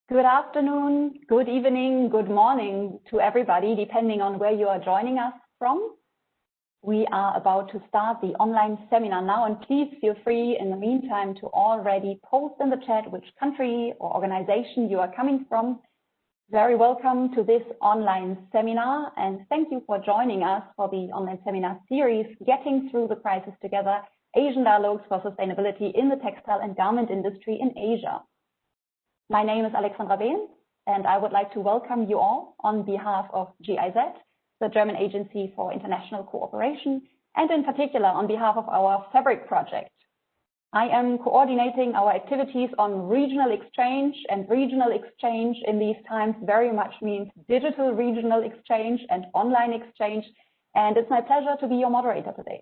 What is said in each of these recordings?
Good afternoon, good evening, good morning to everybody, depending on where you are joining us from. We are about to start the online seminar now, and please feel free in the meantime to already post in the chat which country or organization you are coming from. Very welcome to this online seminar, and thank you for joining us for the online seminar series, Getting Through the Crisis Together, Asian Dialogues for Sustainability in the Textile and Garment Industry in Asia. My name is Alexandra Behn, and I would like to welcome you all on behalf of GIZ, the German Agency for International Cooperation, and in particular on behalf of our Fabric project. I am coordinating our activities on regional exchange, and regional exchange in these times very much means digital regional exchange and online exchange, and it's my pleasure to be your moderator today.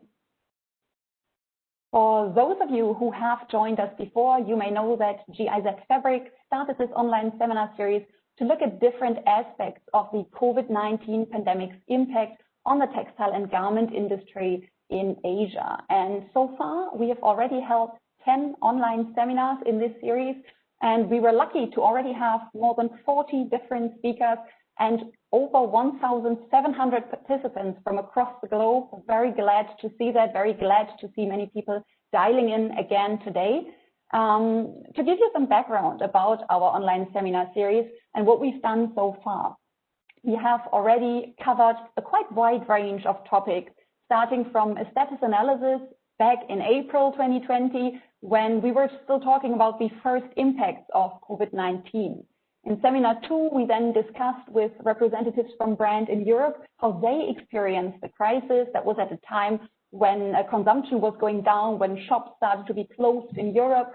For those of you who have joined us before, you may know that GIZ Fabric started this online seminar series to look at different aspects of the COVID-19 pandemic's impact on the textile and garment industry in Asia. And so far, we have already held 10 online seminars in this series, and we were lucky to already have more than 40 different speakers and over 1,700 participants from across the globe. Very glad to see that, very glad to see many people dialing in again today. To give you some background about our online seminar series and what we've done so far, we have already covered a quite wide range of topics, starting from a status analysis back in April 2020, when we were still talking about the first impacts of COVID-19. In Seminar 2, we then discussed with representatives from brand in Europe how they experienced the crisis. That was at a time when consumption was going down, when shops started to be closed in Europe.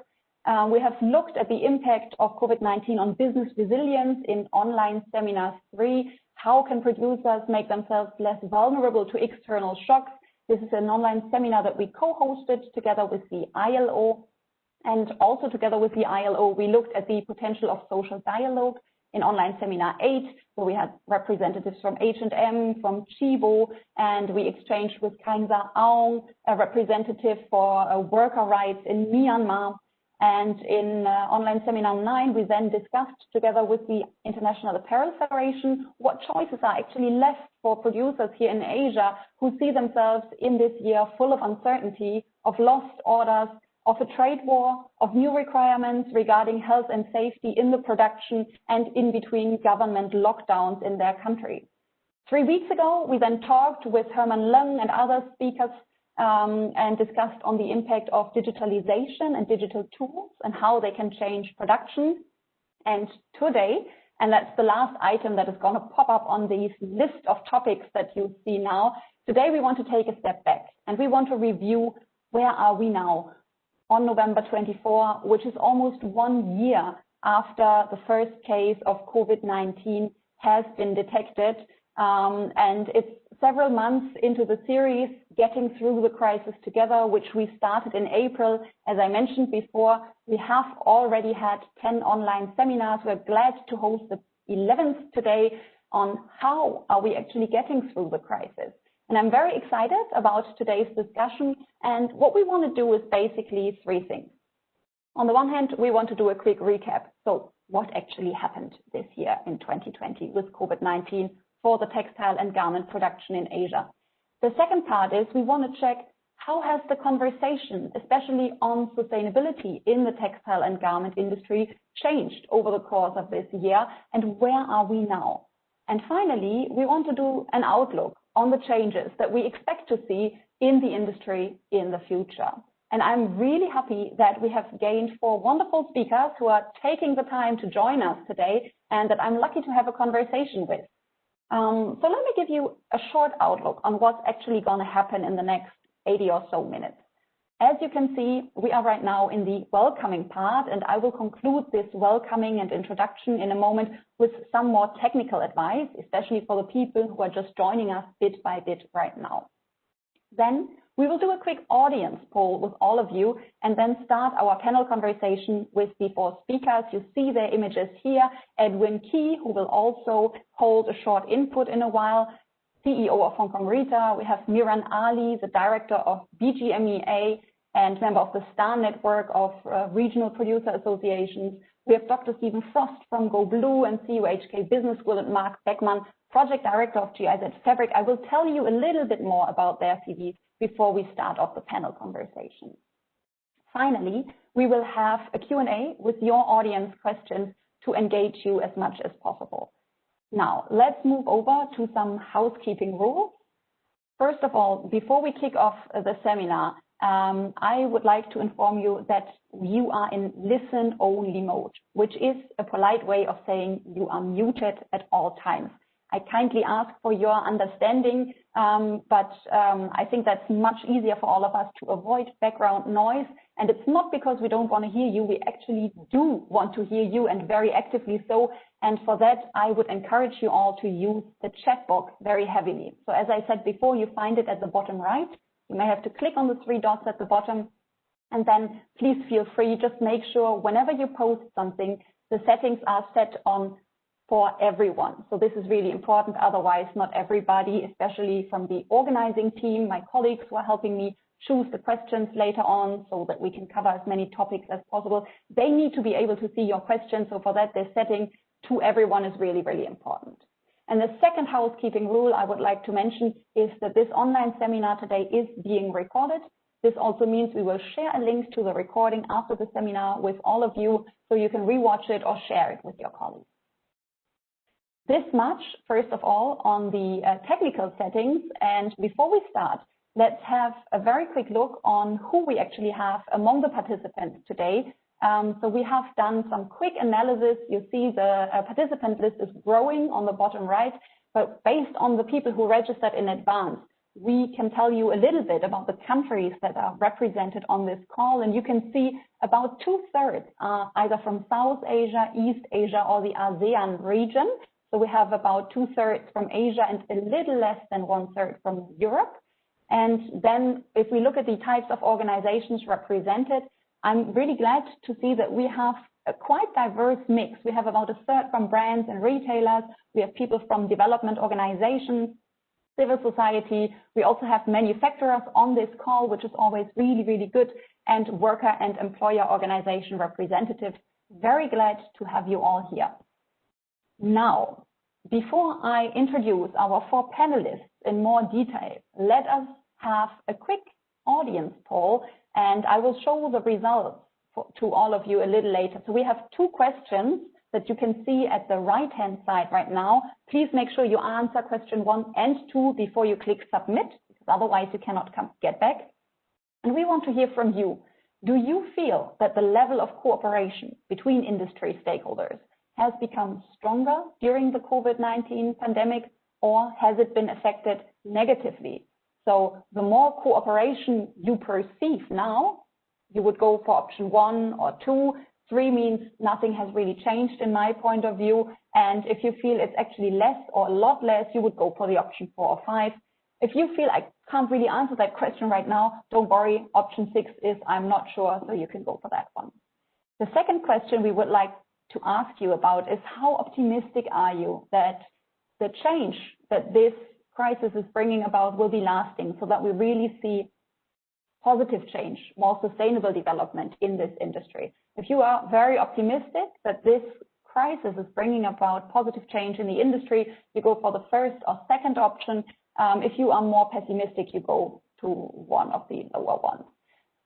We have looked at the impact of COVID-19 on business resilience in online Seminar 3. How can producers make themselves less vulnerable to external shocks? This is an online seminar that we co-hosted together with the ILO. And also together with the ILO, we looked at the potential of social dialogue in online Seminar 8, where we had representatives from H&M, from Chibo, and we exchanged with Kaiser Aung, a representative for worker rights in Myanmar. And in online Seminar 9, we then discussed together with the International Apparel Federation what choices are actually left for producers here in Asia who see themselves in this year full of uncertainty, of lost orders, of a trade war, of new requirements regarding health and safety in the production and in between government lockdowns in their country. 3 weeks ago, we then talked with Herman Leung and other speakers and discussed on the impact of digitalization and digital tools and how they can change production. And today, and that's the last item that is going to pop up on this list of topics that you see now, today we want to take a step back and we want to review where are we now on November 24, which is almost 1 year after the first case of COVID-19 has been detected. And it's several months into the series, Getting Through the Crisis Together, which we started in April. As I mentioned before, we have already had 10 online seminars. We're glad to host the 11th today on how are we actually getting through the crisis. And I'm very excited about today's discussion. And what we want to do is basically 3 things. On the one hand, we want to do a quick recap. So what actually happened this year in 2020 with COVID-19 for the textile and garment production in Asia? The second part is we want to check how has the conversation, especially on sustainability in the textile and garment industry, changed over the course of this year, and where are we now? And finally, we want to do an outlook on the changes that we expect to see in the industry in the future. And I'm really happy that we have gained 4 wonderful speakers who are taking the time to join us today and that I'm lucky to have a conversation with. So let me give you a short outlook on what's actually going to happen in the next 80 or so minutes. As you can see, we are right now in the welcoming part, and I will conclude this welcoming and introduction in a moment with some more technical advice, especially for the people who are just joining us bit by bit right now. Then we will do a quick audience poll with all of you and then start our panel conversation with the 4 speakers. You see their images here. Edwin Key, who will also hold a short input in a while, CEO of HKRITA. We have Miren Ali, the director of BGMEA, and member of the STAR network of regional producer associations. We have Dr. Stephen Frost from Go Blue and CUHK Business School, and Mark Beckmann, project director of GIZ Fabric. I will tell you a little bit more about their CVs before we start off the panel conversation. Finally, we will have a Q&A with your audience questions to engage you as much as possible. Now, let's move over to some housekeeping rules. First of all, before we kick off the seminar, I would like to inform you that you are in listen-only mode, which is a polite way of saying you are muted at all times. I kindly ask for your understanding, but I think that's much easier for all of us to avoid background noise. And it's not because we don't want to hear you. We actually do want to hear you, and very actively so. And for that, I would encourage you all to use the chat box very heavily. So as I said before, you find it at the bottom right. You may have to click on the 3 dots at the bottom, and then please feel free. Just make sure whenever you post something, the settings are set on for everyone. So this is really important. Otherwise, not everybody, especially from the organizing team, my colleagues who are helping me choose the questions later on so that we can cover as many topics as possible, they need to be able to see your questions. So for that, the setting to everyone is really, really important. And the second housekeeping rule I would like to mention is that this online seminar today is being recorded. This also means we will share a link to the recording after the seminar with all of you, so you can rewatch it or share it with your colleagues. This much, first of all, on the technical settings. And before we start, let's have a very quick look on who we actually have among the participants today. So we have done some quick analysis. You see the participant list is growing on the bottom right, but based on the people who registered in advance, we can tell you a little bit about the countries that are represented on this call. And you can see about 2/3 are either from South Asia, East Asia, or the ASEAN region. So we have about 2/3 from Asia and a little less than 1/3 from Europe. And then if we look at the types of organizations represented, I'm really glad to see that we have a quite diverse mix. We have about 1/3 from brands and retailers. We have people from development organizations, civil society. We also have manufacturers on this call, which is always really, really good, and worker and employer organization representatives. Very glad to have you all here. Now, before I introduce our 4 panelists in more detail, let us have a quick audience poll, and I will show the results to all of you a little later. So we have 2 questions that you can see at the right-hand side right now. Please make sure you answer question 1 and 2 before you click submit, because otherwise you cannot get back. And we want to hear from you. Do you feel that the level of cooperation between industry stakeholders has become stronger during the COVID-19 pandemic, or has it been affected negatively? So the more cooperation you perceive now, you would go for option 1 or 2. 3 means nothing has really changed in my point of view. And if you feel it's actually less or a lot less, you would go for the option 4 or 5. If you feel I can't really answer that question right now, don't worry. Option 6 is I'm not sure, so you can go for that one. The second question we would like to ask you about is, how optimistic are you that the change that this crisis is bringing about will be lasting, so that we really see positive change, more sustainable development in this industry? If you are very optimistic that this crisis is bringing about positive change in the industry, you go for the first or second option. If you are more pessimistic, you go to one of the lower ones.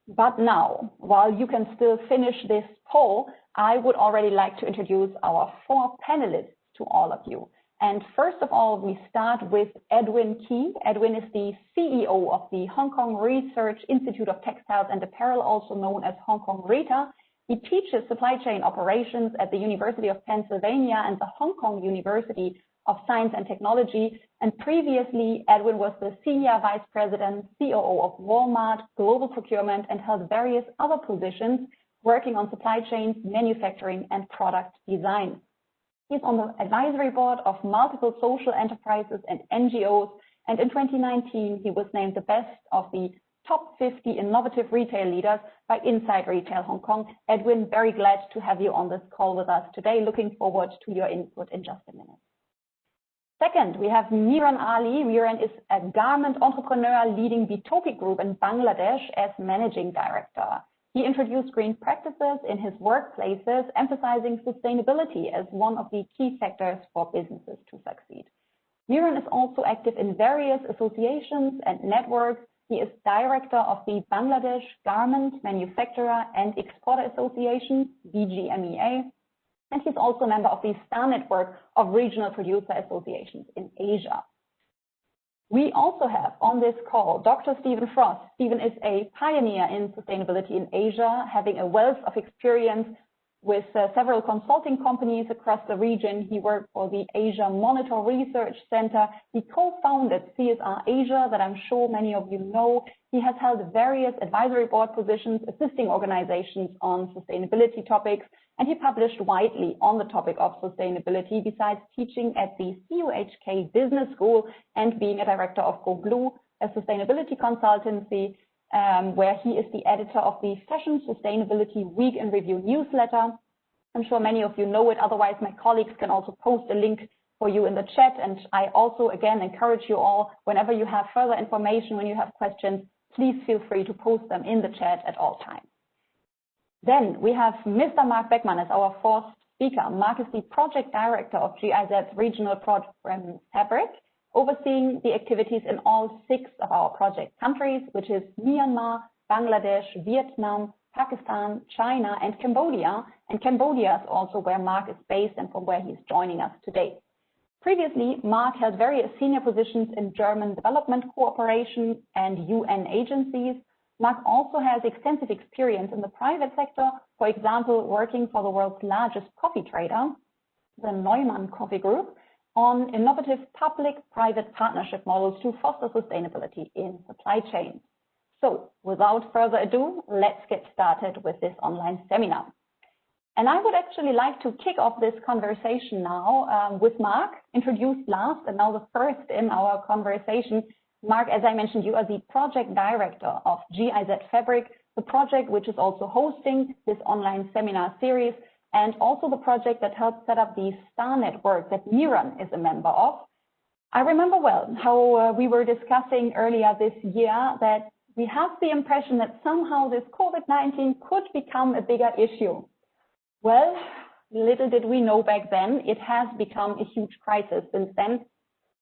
But now, while you can still finish this poll, I would already like to introduce our 4 panelists to all of you. And first of all, we start with Edwin Key. Edwin is the CEO of the Hong Kong Research Institute of Textiles and Apparel, also known as HKRITA. He teaches supply chain operations at the University of Pennsylvania and the Hong Kong University of Science and Technology. And previously, Edwin was the Senior Vice President, COO of Walmart, Global Procurement, and held various other positions working on supply chains, manufacturing, and product design. He's on the advisory board of multiple social enterprises and NGOs, and in 2019, he was named the best of the top 50 innovative retail leaders by Inside Retail Hong Kong. Edwin, very glad to have you on this call with us today. Looking forward to your input in just a minute. Second, we have Miren Ali. Miren is a garment entrepreneur leading Bitopi Group in Bangladesh as managing director. He introduced green practices in his workplaces, emphasizing sustainability as one of the key factors for businesses to succeed. Miran is also active in various associations and networks. He is director of the Bangladesh Garment Manufacturer and Exporter Association, BGMEA, and he's also a member of the STAR network of regional producer associations in Asia. We also have on this call Dr. Stephen Frost. Stephen is a pioneer in sustainability in Asia, having a wealth of experience with several consulting companies across the region. He worked for the Asia Monitor Research Center. He co-founded CSR Asia, that I'm sure many of you know. He has held various advisory board positions, assisting organizations on sustainability topics, and he published widely on the topic of sustainability, besides teaching at the CUHK Business School and being a director of Go Blue, a sustainability consultancy, where he is the editor of the Fashion Sustainability Week in Review newsletter. I'm sure many of you know it. Otherwise, my colleagues can also post a link for you in the chat. And I also, again, encourage you all, whenever you have further information, when you have questions, please feel free to post them in the chat at all times. Then we have Mr. Mark Beckmann as our fourth speaker. Mark is the project director of GIZ's regional program Fabric, overseeing the activities in all 6 of our project countries, which is Myanmar, Bangladesh, Vietnam, Pakistan, China, and Cambodia. And Cambodia is also where Mark is based and from where he's joining us today. Previously, Mark held various senior positions in German development cooperation and UN agencies. Mark also has extensive experience in the private sector, for example, working for the world's largest coffee trader, the Neumann Coffee Group, on innovative public-private partnership models to foster sustainability in supply chains. So, without further ado, let's get started with this online seminar. And I would actually like to kick off this conversation now with Mark, introduced last and now the first in our conversation. Mark, as I mentioned, you are the project director of GIZ Fabric, the project which is also hosting this online seminar series, and also the project that helped set up the STAR network that Miran is a member of. I remember well how we were discussing earlier this year that we have the impression that somehow this COVID-19 could become a bigger issue. Well, little did we know back then, it has become a huge crisis since then.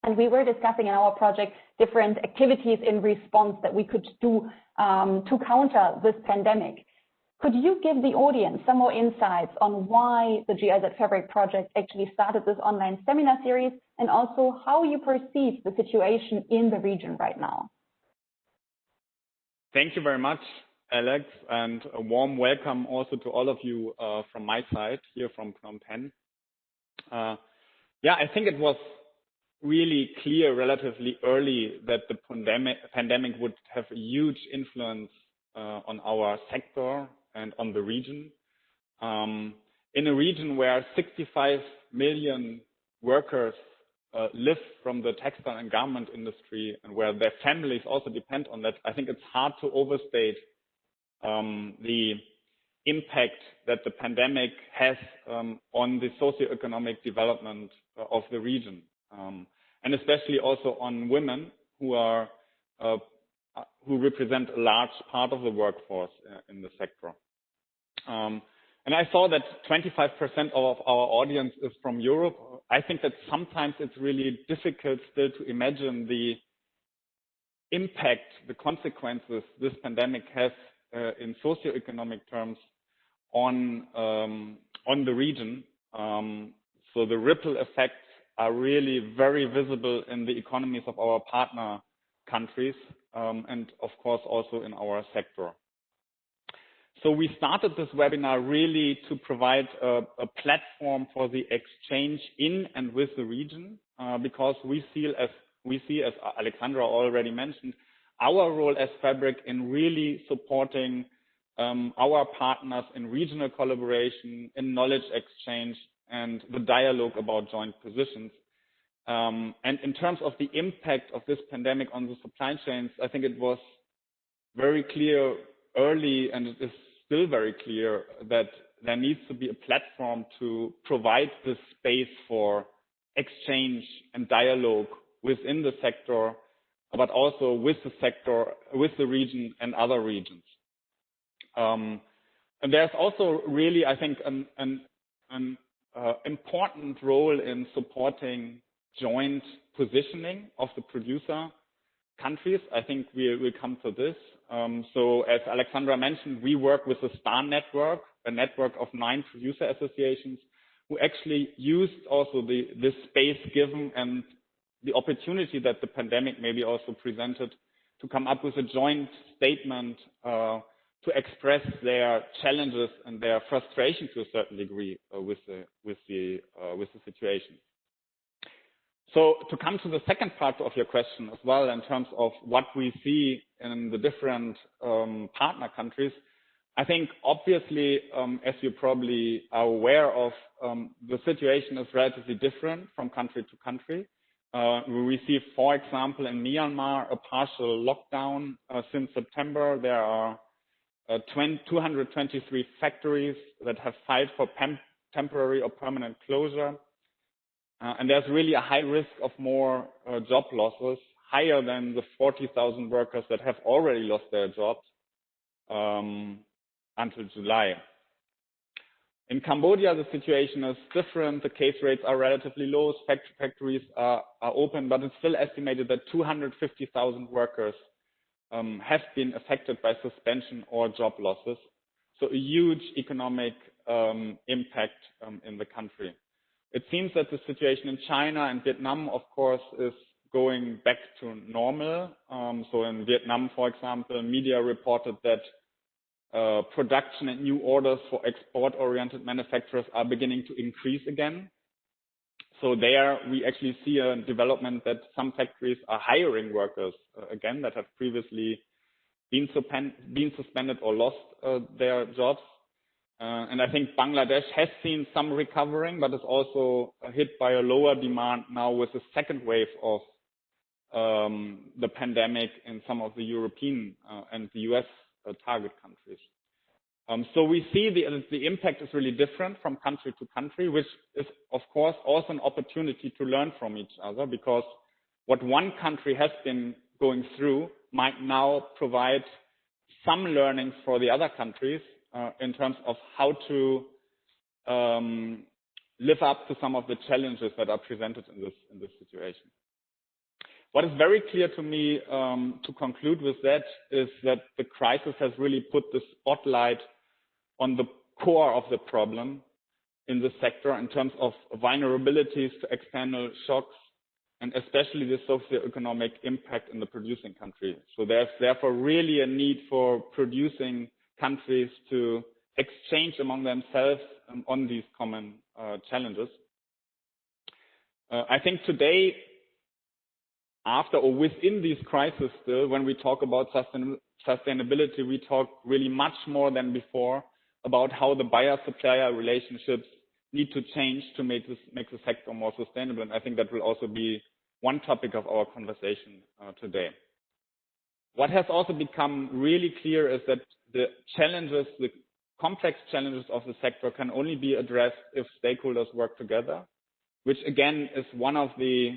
And we were discussing in our project different activities in response that we could do to counter this pandemic. Could you give the audience some more insights on why the GIZ Fabric project actually started this online seminar series, and also how you perceive the situation in the region right now? Thank you very much, Alex, and a warm welcome also to all of you from my side here from Phnom Penh. I think it was really clear relatively early that the pandemic would have a huge influence on our sector and on the region. In a region where 65 million workers live from the textile and garment industry, and where their families also depend on that, I think it's hard to overstate the impact that the pandemic has on the socioeconomic development of the region. And especially also on women who represent a large part of the workforce in the sector. And I saw that 25% of our audience is from Europe. I think that sometimes it's really difficult still to imagine the impact, the consequences this pandemic has in socioeconomic terms on the region. So the ripple effects are really very visible in the economies of our partner countries, and of course also in our sector. So we started this webinar really to provide a platform for the exchange in and with the region, because we see, as Alexandra already mentioned, our role as Fabric in really supporting our partners in regional collaboration, in knowledge exchange, and the dialogue about joint positions. And in terms of the impact of this pandemic on the supply chains, I think it was very clear early, and it is still very clear, that there needs to be a platform to provide this space for exchange and dialogue within the sector, but also with the sector, with the region and other regions. And there's also really, I think, an important role in supporting joint positioning of the producer countries. I think we'll come to this. So as Alexandra mentioned, we work with the STAR network, a network of 9 producer associations who actually used also this space given and the opportunity that the pandemic maybe also presented to come up with a joint statement to express their challenges and their frustration to a certain degree with the situation. So to come to the second part of your question as well, in terms of what we see in the different partner countries, I think obviously, as you probably are aware of, the situation is relatively different from country to country. We received, for example, in Myanmar, a partial lockdown since September. There are 223 factories that have filed for temporary or permanent closure. And there's really a high risk of more job losses, higher than the 40,000 workers that have already lost their jobs until July. In Cambodia, the situation is different. The case rates are relatively low. Factories are open, but it's still estimated that 250,000 workers have been affected by suspension or job losses. So a huge economic impact in the country. It seems that the situation in China and Vietnam, of course, is going back to normal. So in Vietnam, for example, media reported that production and new orders for export-oriented manufacturers are beginning to increase again. So there we actually see a development that some factories are hiring workers again that have previously been suspended or lost their jobs. And I think Bangladesh has seen some recovering, but is also hit by a lower demand now with the second wave of the pandemic in some of the European and the US target countries. So we see the impact is really different from country to country, which is, of course, also an opportunity to learn from each other, because what one country has been going through might now provide some learnings for the other countries in terms of how to live up to some of the challenges that are presented in this situation. What is very clear to me to conclude with that is that the crisis has really put the spotlight on the core of the problem in the sector in terms of vulnerabilities to external shocks and especially the socioeconomic impact in the producing country. So there's therefore really a need for producing countries to exchange among themselves on these common challenges. I think today, after or within these crises still, when we talk about sustainability, we talk really much more than before about how the buyer-supplier relationships need to change to make the sector more sustainable. And I think that will also be one topic of our conversation today. What has also become really clear is that the challenges, the complex challenges of the sector can only be addressed if stakeholders work together, which again is one of the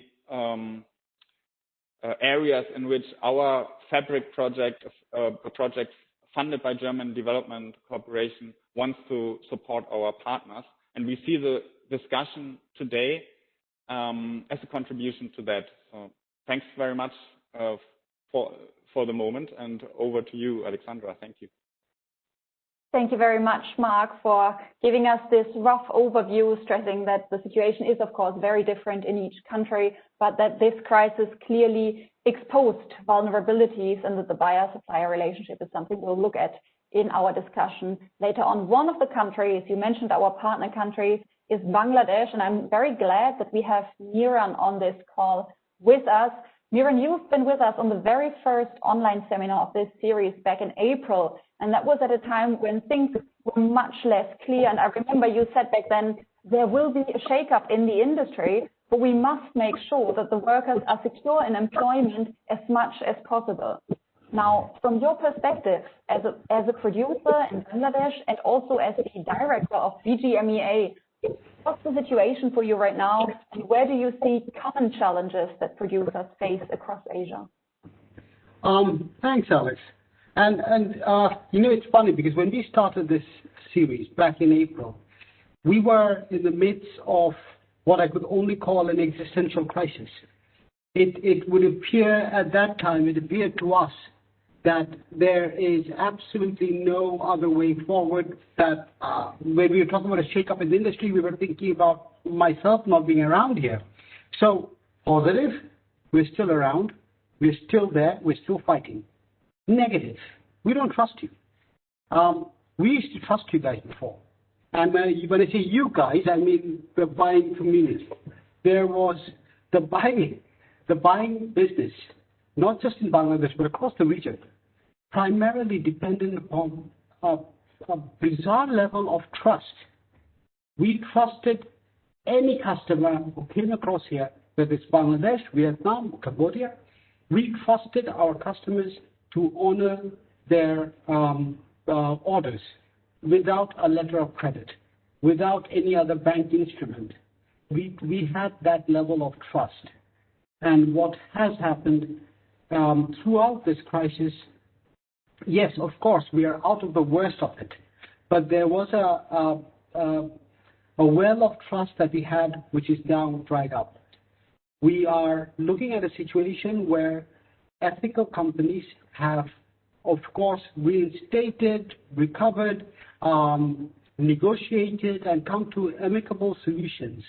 areas in which our Fabric project, a project funded by German Development Corporation, wants to support our partners. And we see the discussion today as a contribution to that. So thanks very much for the moment, and over to you, Alexandra. Thank you. Thank you very much, Mark, for giving us this rough overview, stressing that the situation is, of course, very different in each country, but that this crisis clearly exposed vulnerabilities and that the buyer-supplier relationship is something we'll look at in our discussion later on. One of the countries, you mentioned our partner countries, is Bangladesh, and I'm very glad that we have Miran on this call with us. Miran, you've been with us on the very first online seminar of this series back in April, and that was at a time when things were much less clear. And I remember you said back then, there will be a shakeup in the industry, but we must make sure that the workers are secure in employment as much as possible. Now, from your perspective, as a producer in Bangladesh and also as the director of BGMEA, what's the the situation for you right now, and where do you see common challenges that producers face across Asia? Thanks, Alex. And it's funny because when we started this series back in April, we were in the midst of what I could only call an existential crisis. It would appear at that time, it appeared to us that there is absolutely no other way forward, that when we were talking about a shake-up in the industry, we were thinking about myself not being around here. So, positive, we're still around, we're still there, we're still fighting. Negative, we don't trust you. We used to trust you guys before. And when I say you guys, I mean the buying community. There was the buying business, not just in Bangladesh, but across the region, primarily dependent upon a bizarre level of trust. We trusted any customer who came across here, whether it's Bangladesh, Vietnam, Cambodia. We trusted our customers to honor their orders without a letter of credit, without any other bank instrument. We had that level of trust. And what has happened throughout this crisis, yes, of course, we are out of the worst of it, but there was a well of trust that we had, which is now dried up. We are looking at a situation where ethical companies have, of course, reinstated, recovered, negotiated, and come to amicable solutions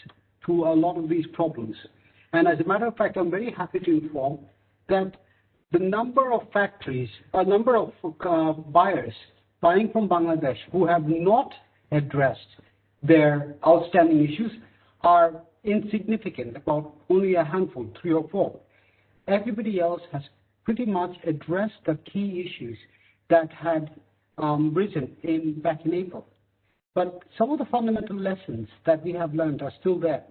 to a lot of these problems. And as a matter of fact, I'm very happy to inform that the number of factories, a number of buyers buying from Bangladesh who have not addressed their outstanding issues are insignificant, about only a handful, 3 or 4. Everybody else has pretty much addressed the key issues that had risen back in April. But some of the fundamental lessons that we have learned are still there.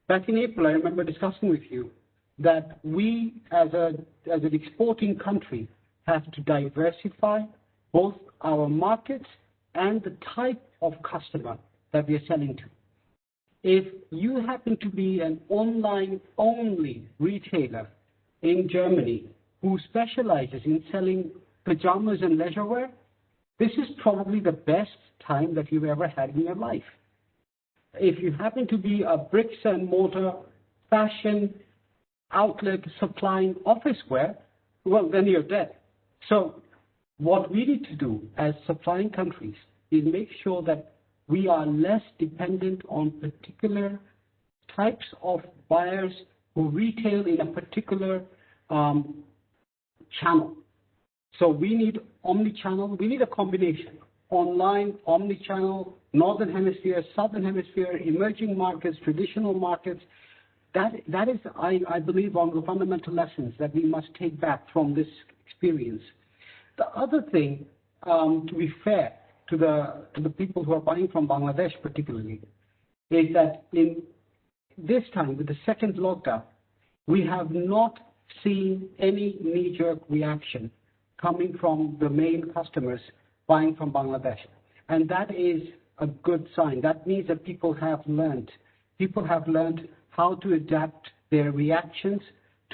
Back in April, I remember discussing with you that we, as an exporting country, have to diversify both our markets and the type of customer that we are selling to. If you happen to be an online-only retailer in Germany who specializes in selling pajamas and leisure wear, this is probably the best time that you've ever had in your life. If you happen to be a bricks and mortar fashion outlet supplying office wear, well, then you're dead. So what we need to do as supplying countries is make sure that we are less dependent on particular types of buyers who retail in a particular channel. So we need omni-channel, we need a combination. Online, omni-channel, northern hemisphere, southern hemisphere, emerging markets, traditional markets. That is, I believe, one of the fundamental lessons that we must take back from this experience. The other thing, to be fair to the people who are buying from Bangladesh particularly, is that in this time, with the second lockdown, we have not seen any knee-jerk reaction coming from the main customers buying from Bangladesh. And that is a good sign. That means that people have learned how to adapt their reactions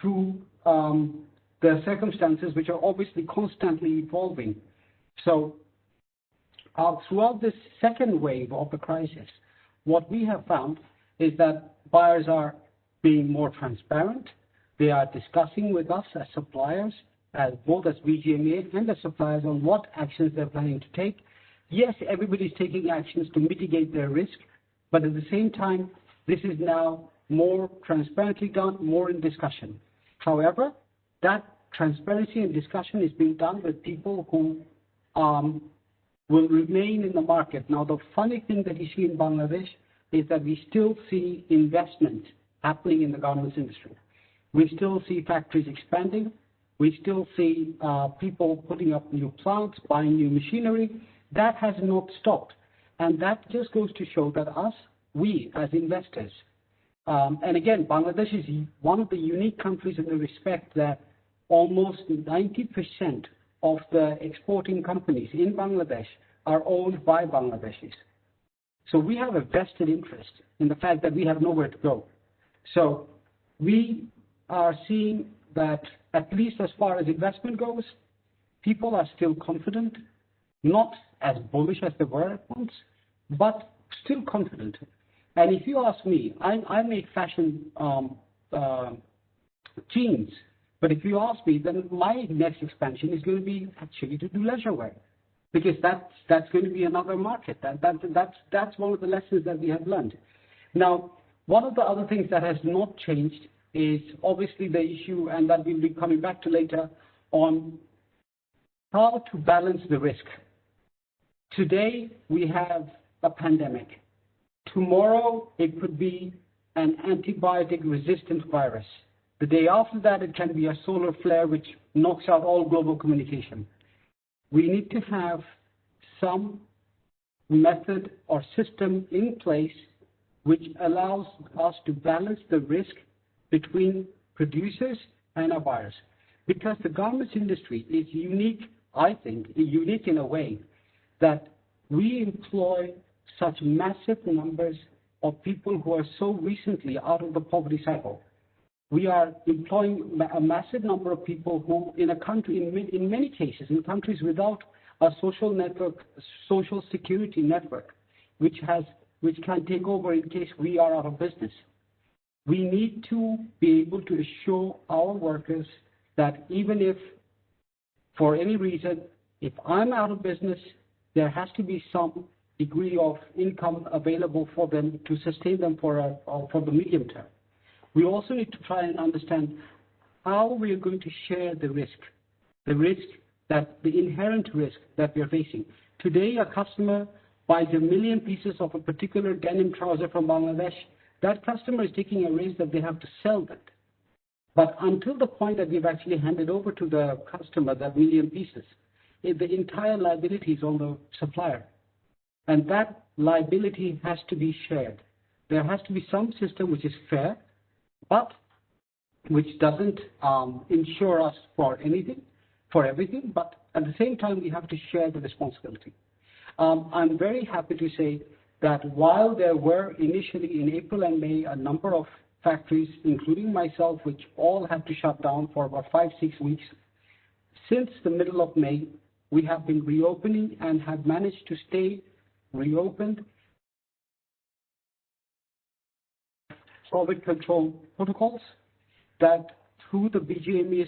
to the circumstances, which are obviously constantly evolving. So throughout this second wave of the crisis, what we have found is that buyers are being more transparent. They are discussing with us as suppliers, both as BGMEA and as suppliers, on what actions they're planning to take. Yes, everybody's taking actions to mitigate their risk, but at the same time, this is now more transparently done, more in discussion. However, that transparency and discussion is being done with people who will remain in the market. Now, the funny thing that you see in Bangladesh is that we still see investment happening in the garments industry. We still see factories expanding. We still see people putting up new plants, buying new machinery. That has not stopped. And that just goes to show that we as investors, and again, Bangladesh is one of the unique countries in the respect that almost 90% of the exporting companies in Bangladesh are owned by Bangladeshis. So we have a vested interest in the fact that we have nowhere to go. So we are seeing that, at least as far as investment goes, people are still confident, not as bullish as they were at once, but still confident. And if you ask me, I make fashion jeans, but if you ask me, then my next expansion is going to be actually to do leisure wear, because that's going to be another market. That's one of the lessons that we have learned. Now, one of the other things that has not changed is obviously the issue, and that we'll be coming back to later, on how to balance the risk. Today, we have a pandemic. Tomorrow, it could be an antibiotic-resistant virus. The day after that, it can be a solar flare which knocks out all global communication. We need to have some method or system in place which allows us to balance the risk between producers and our buyers. Because the garments industry is unique, I think, unique in a way that we employ such massive numbers of people who are so recently out of the poverty cycle. We are employing a massive number of people who, in a country, in many cases, in countries without a social network, social security network, which can take over in case we are out of business. We need to be able to assure our workers that even if, for any reason, if I'm out of business, there has to be some degree of income available for them to sustain them for the medium term. We also need to try and understand how we are going to share the risk the inherent risk that we are facing. Today, a customer buys 1 million pieces of a particular denim trouser from Bangladesh. That customer is taking a risk that they have to sell that. But until the point that we've actually handed over to the customer that 1 million pieces, the entire liability is on the supplier. And that liability has to be shared. There has to be some system which is fair, but which doesn't insure us for everything, but at the same time, we have to share the responsibility. I'm very happy to say that while there were initially in April and May a number of factories, including myself, which all had to shut down for about 5-6 weeks, since the middle of May, we have been reopening and have managed to stay reopened. COVID control protocols that through the BGMEA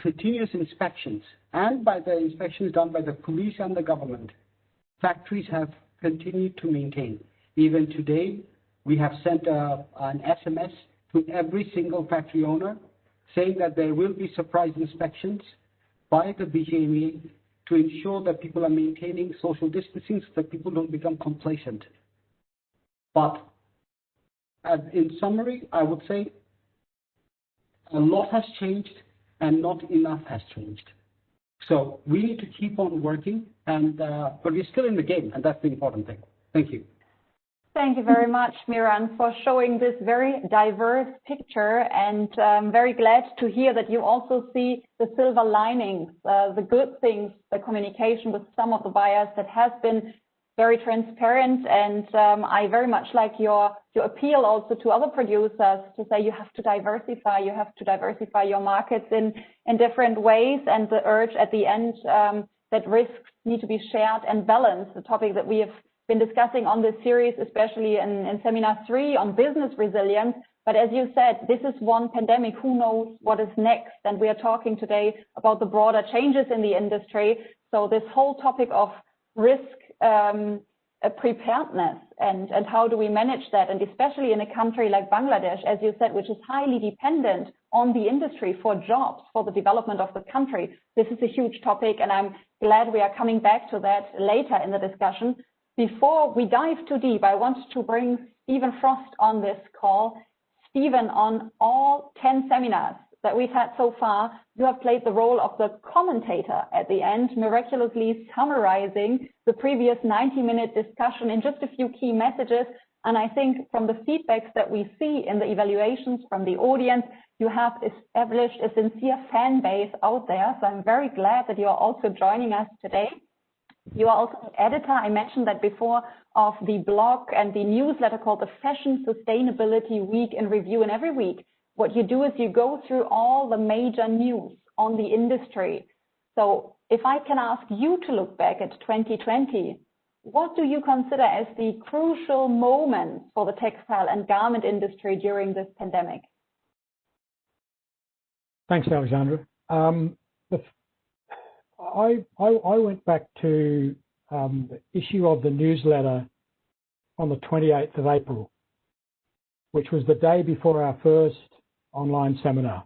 continuous inspections, and by the inspections done by the police and the government, factories have continued to maintain. Even today, we have sent an SMS to every single factory owner saying that there will be surprise inspections by the BGMEA to ensure that people are maintaining social distancing so that people don't become complacent. But in summary, I would say a lot has changed and not enough has changed. So we need to keep on working, but we're still in the game, and that's the important thing. Thank you. Thank you very much, Miran, for showing this very diverse picture, and I'm very glad to hear that you also see the silver linings, the good things, the communication with some of the buyers that has been very transparent, and I very much like your appeal also to other producers to say you have to diversify your markets in different ways, and the urge at the end that risks need to be shared and balanced, the topic that we have been discussing on this series, especially in Seminar 3 on business resilience. But as you said, this is one pandemic, who knows what is next, and we are talking today about the broader changes in the industry. So this whole topic of risk preparedness and how do we manage that, and especially in a country like Bangladesh, as you said, which is highly dependent on the industry for jobs, for the development of the country. This is a huge topic, and I'm glad we are coming back to that later in the discussion. Before we dive too deep, I want to bring Stephen Frost on this call. Stephen, on all 10 seminars that we've had so far, you have played the role of the commentator at the end, miraculously summarizing the previous 90-minute discussion in just a few key messages. And I think from the feedbacks that we see in the evaluations from the audience, you have established a sincere fan base out there. So I'm very glad that you are also joining us today. You are also the editor, I mentioned that before, of the blog and the newsletter called the Fashion Sustainability Week in Review. And every week, what you do is you go through all the major news on the industry. So if I can ask you to look back at 2020, what do you consider as the crucial moments for the textile and garment industry during this pandemic? Thanks, Alexandra. I went back to the issue of the newsletter on the 28th of April, which was the day before our first online seminar.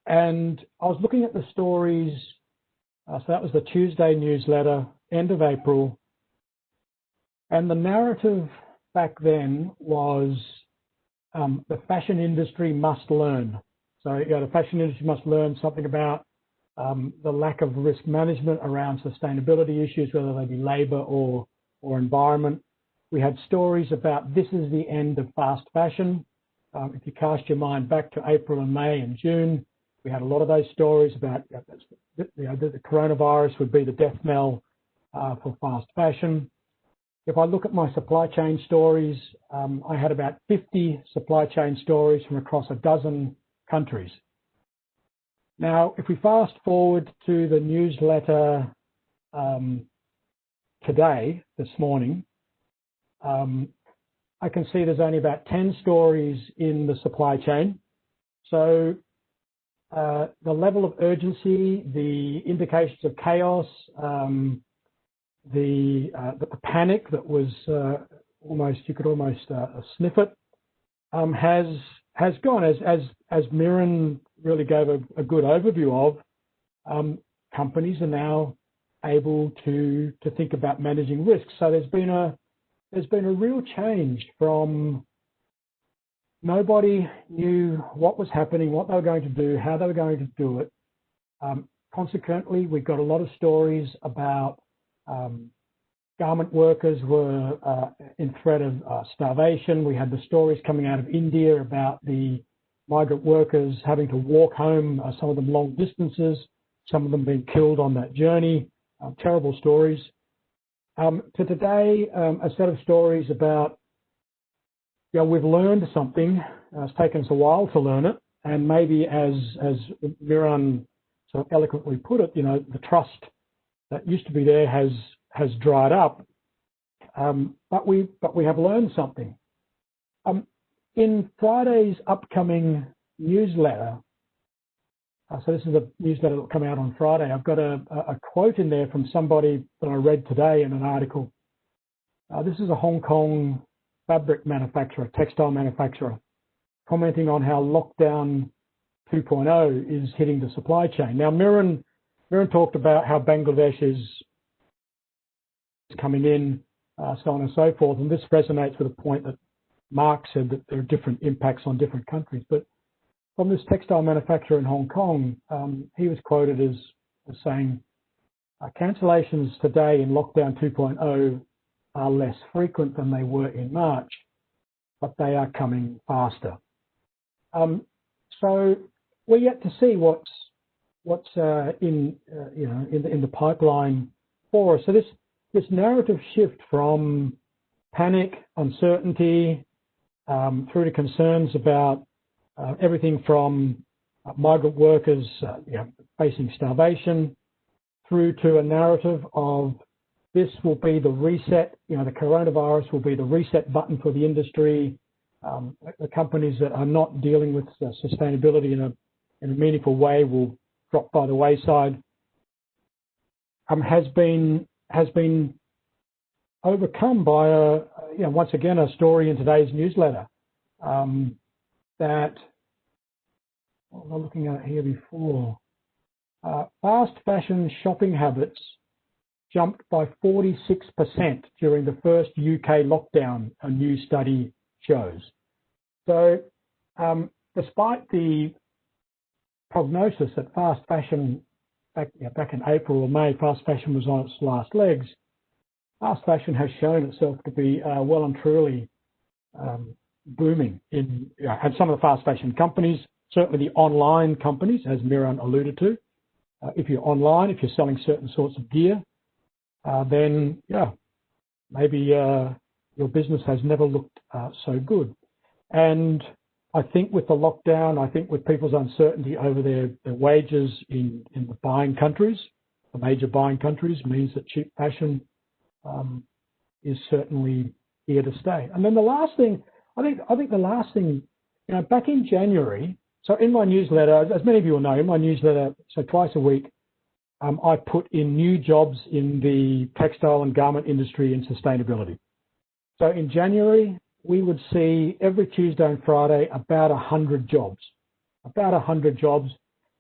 And I was looking at the stories, so that was the Tuesday newsletter, end of April. And the narrative back then was the fashion industry must learn. So the fashion industry must learn something about the lack of risk management around sustainability issues, whether they be labour or environment. We had stories about this is the end of fast fashion. If you cast your mind back to April and May and June, we had a lot of those stories about the coronavirus would be the death knell for fast fashion. If I look at my supply chain stories, I had about 50 supply chain stories from across a dozen countries. Now, if we fast forward to the newsletter today, this morning, I can see there's only about 10 stories in the supply chain. So the level of urgency, the indications of chaos, the panic that was almost, you could almost sniff it, has gone, as Miran really gave a good overview of. Companies are now able to think about managing risks. So there's been a real change from nobody knew what was happening, what they were going to do, how they were going to do it. Consequently, we've got a lot of stories about garment workers were in threat of starvation. We had the stories coming out of India about the migrant workers having to walk home, some of them long distances, some of them being killed on that journey. Terrible stories. To today, a set of stories about, we've learned something. It's taken us a while to learn it, and maybe as Miran so eloquently put it, the trust that used to be there has dried up. But we have learned something. In Friday's upcoming newsletter, so this is a newsletter that will come out on Friday, I've got a quote in there from somebody that I read today in an article. This is a Hong Kong fabric manufacturer, textile manufacturer, commenting on how lockdown 2.0 is hitting the supply chain. Now, Miran talked about how Bangladesh is coming in, so on and so forth, and this resonates with a point that Mark said, that there are different impacts on different countries. But from this textile manufacturer in Hong Kong, he was quoted as saying, cancellations today in lockdown 2.0 are less frequent than they were in March, but they are coming faster. So we're yet to see what's in the pipeline for us. So this narrative shift from panic, uncertainty, through to concerns about everything from migrant workers facing starvation, through to a narrative of this will be the reset, the coronavirus will be the reset button for the industry. The companies that are not dealing with sustainability in a meaningful way will drop by the wayside. Has been overcome by once again a story in today's newsletter that what was I looking at here before? Fast fashion shopping habits jumped by 46% during the first UK lockdown, a new study shows. So despite the prognosis that fast fashion, back in April or May, fast fashion was on its last legs, fast fashion has shown itself to be well and truly booming and some of the fast fashion companies, certainly the online companies, as Miran alluded to. If you're online, if you're selling certain sorts of gear, then yeah, maybe your business has never looked so good. And I think with the lockdown, I think with people's uncertainty over their wages in the buying countries, the major buying countries, means that cheap fashion is certainly here to stay. And then the last thing, I think the last thing, you know, back in January, so in my newsletter, as many of you will know, in my newsletter, so twice a week, I put in new jobs in the textile and garment industry and sustainability. So in January, we would see every Tuesday and Friday about 100 jobs,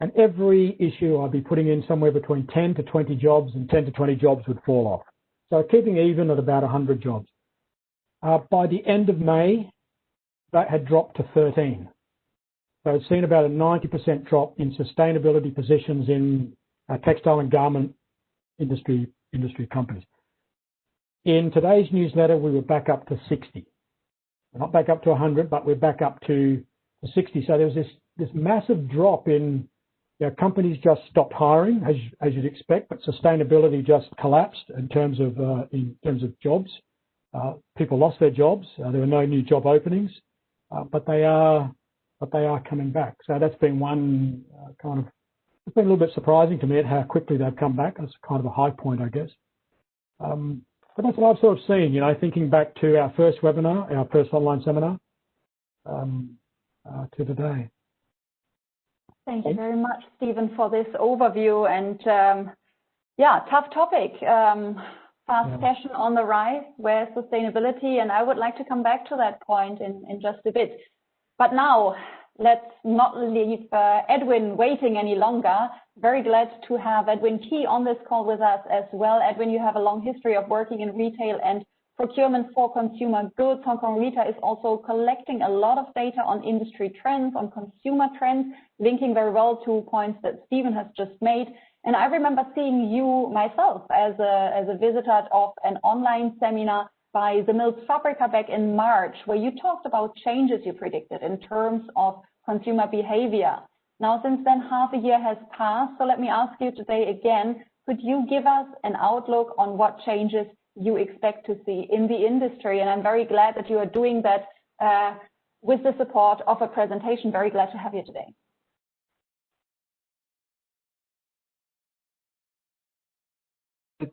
and every issue I'd be putting in somewhere between 10 to 20 jobs, and 10 to 20 jobs would fall off. So keeping even at about 100 jobs. By the end of May, that had dropped to 13. So it's seen about a 90% drop in sustainability positions in textile and garment industry companies. In today's newsletter, we were back up to 60. We're not back up to 100, but we're back up to 60. So there was this massive drop in, you know, companies just stopped hiring, as you'd expect, but sustainability just collapsed in terms of jobs. People lost their jobs. There were no new job openings, but they are coming back. So that's been one it's been a little bit surprising to me at how quickly they've come back. That's kind of a high point, I guess. But that's what I've sort of seen, you know, thinking back to our first webinar, our first online seminar, to today. Thank you very much, Stephen, for this overview. And yeah, tough topic. Fast fashion on the rise, where's sustainability? And I would like to come back to that point in just a bit. But now, let's not leave Edwin waiting any longer. Very glad to have Edwin Key on this call with us as well. Edwin, you have a long history of working in retail and procurement for consumer goods. HKRITA is also collecting a lot of data on industry trends, on consumer trends, linking very well to points that Stephen has just made. And I remember seeing you myself as a visitor of an online seminar by the GIZ FABRIC back in March, where you talked about changes you predicted in terms of consumer behavior. Now, since then, half a year has passed. So let me ask you today again, could you give us an outlook on what changes you expect to see in the industry? And I'm very glad that you are doing that with the support of a presentation. Very glad to have you today.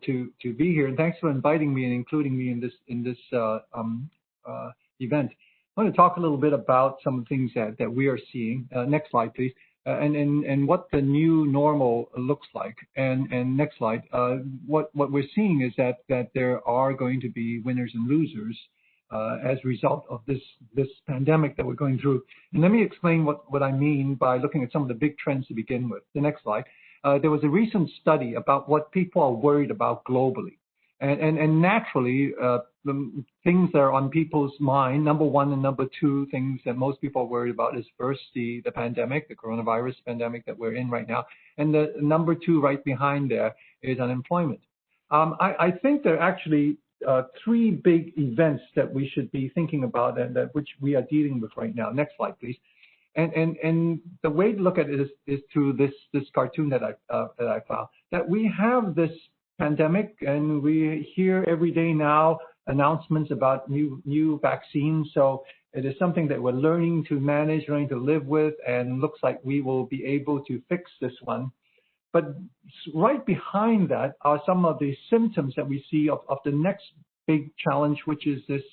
To be here, and thanks for inviting me and including me in this event. I want to talk a little bit about some of the things that we are seeing. Next slide, please. And what the new normal looks like. And next slide. What we're seeing is that there are going to be winners and losers as a result of this pandemic that we're going through. And let me explain what I mean by looking at some of the big trends to begin with. The next slide. There was a recent study about what people are worried about globally. And naturally, the things that are on people's mind, number one and number two things that most people are worried about is first the pandemic, the coronavirus pandemic that we're in right now. And the number two right behind there is unemployment. I think there are actually three big events that we should be thinking about and which we are dealing with right now. Next slide, please. And the way to look at it is through this cartoon that I found, that we have this pandemic and we hear every day now announcements about new vaccines. So it is something that we're learning to manage, learning to live with, and looks like we will be able to fix this one. But right behind that are some of the symptoms that we see of the next big challenge, which is this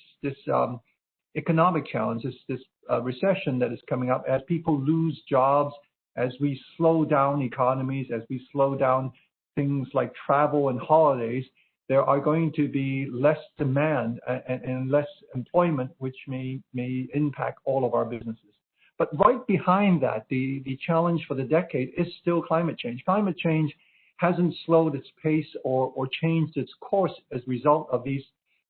economic challenge, this recession that is coming up as people lose jobs, as we slow down economies, as we slow down things like travel and holidays. There are going to be less demand and less employment, which may impact all of our businesses. But right behind that, the challenge for the decade is still climate change. Climate change hasn't slowed its pace or changed its course as a result of these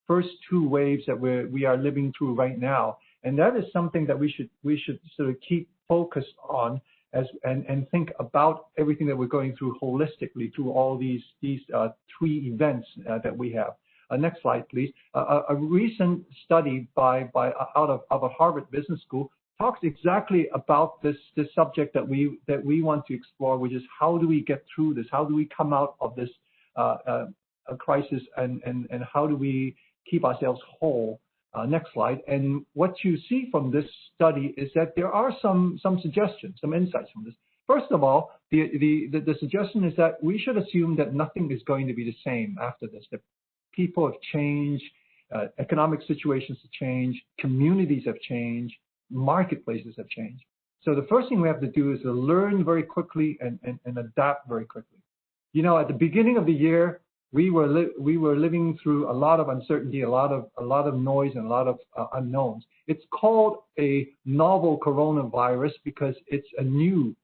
first two waves that we are living through right now. And that is something that we should sort of keep focused on and think about everything that we're going through holistically through all these three events that we have. Next slide, please. A recent study out of Harvard Business School talks exactly about this subject that we want to explore, which is how do we get through this? How do we come out of this crisis and how do we keep ourselves whole. Next slide. And what you see from this study is that there are some suggestions, some insights from this. First of all, the suggestion is that we should assume that nothing is going to be the same after this, that people have changed, economic situations have changed, communities have changed, marketplaces have changed. So the first thing we have to do is to learn very quickly and adapt very quickly. You know, at the beginning of the year, we were living through a lot of uncertainty, a lot of noise, and a lot of unknowns. It's called a novel coronavirus because it's a new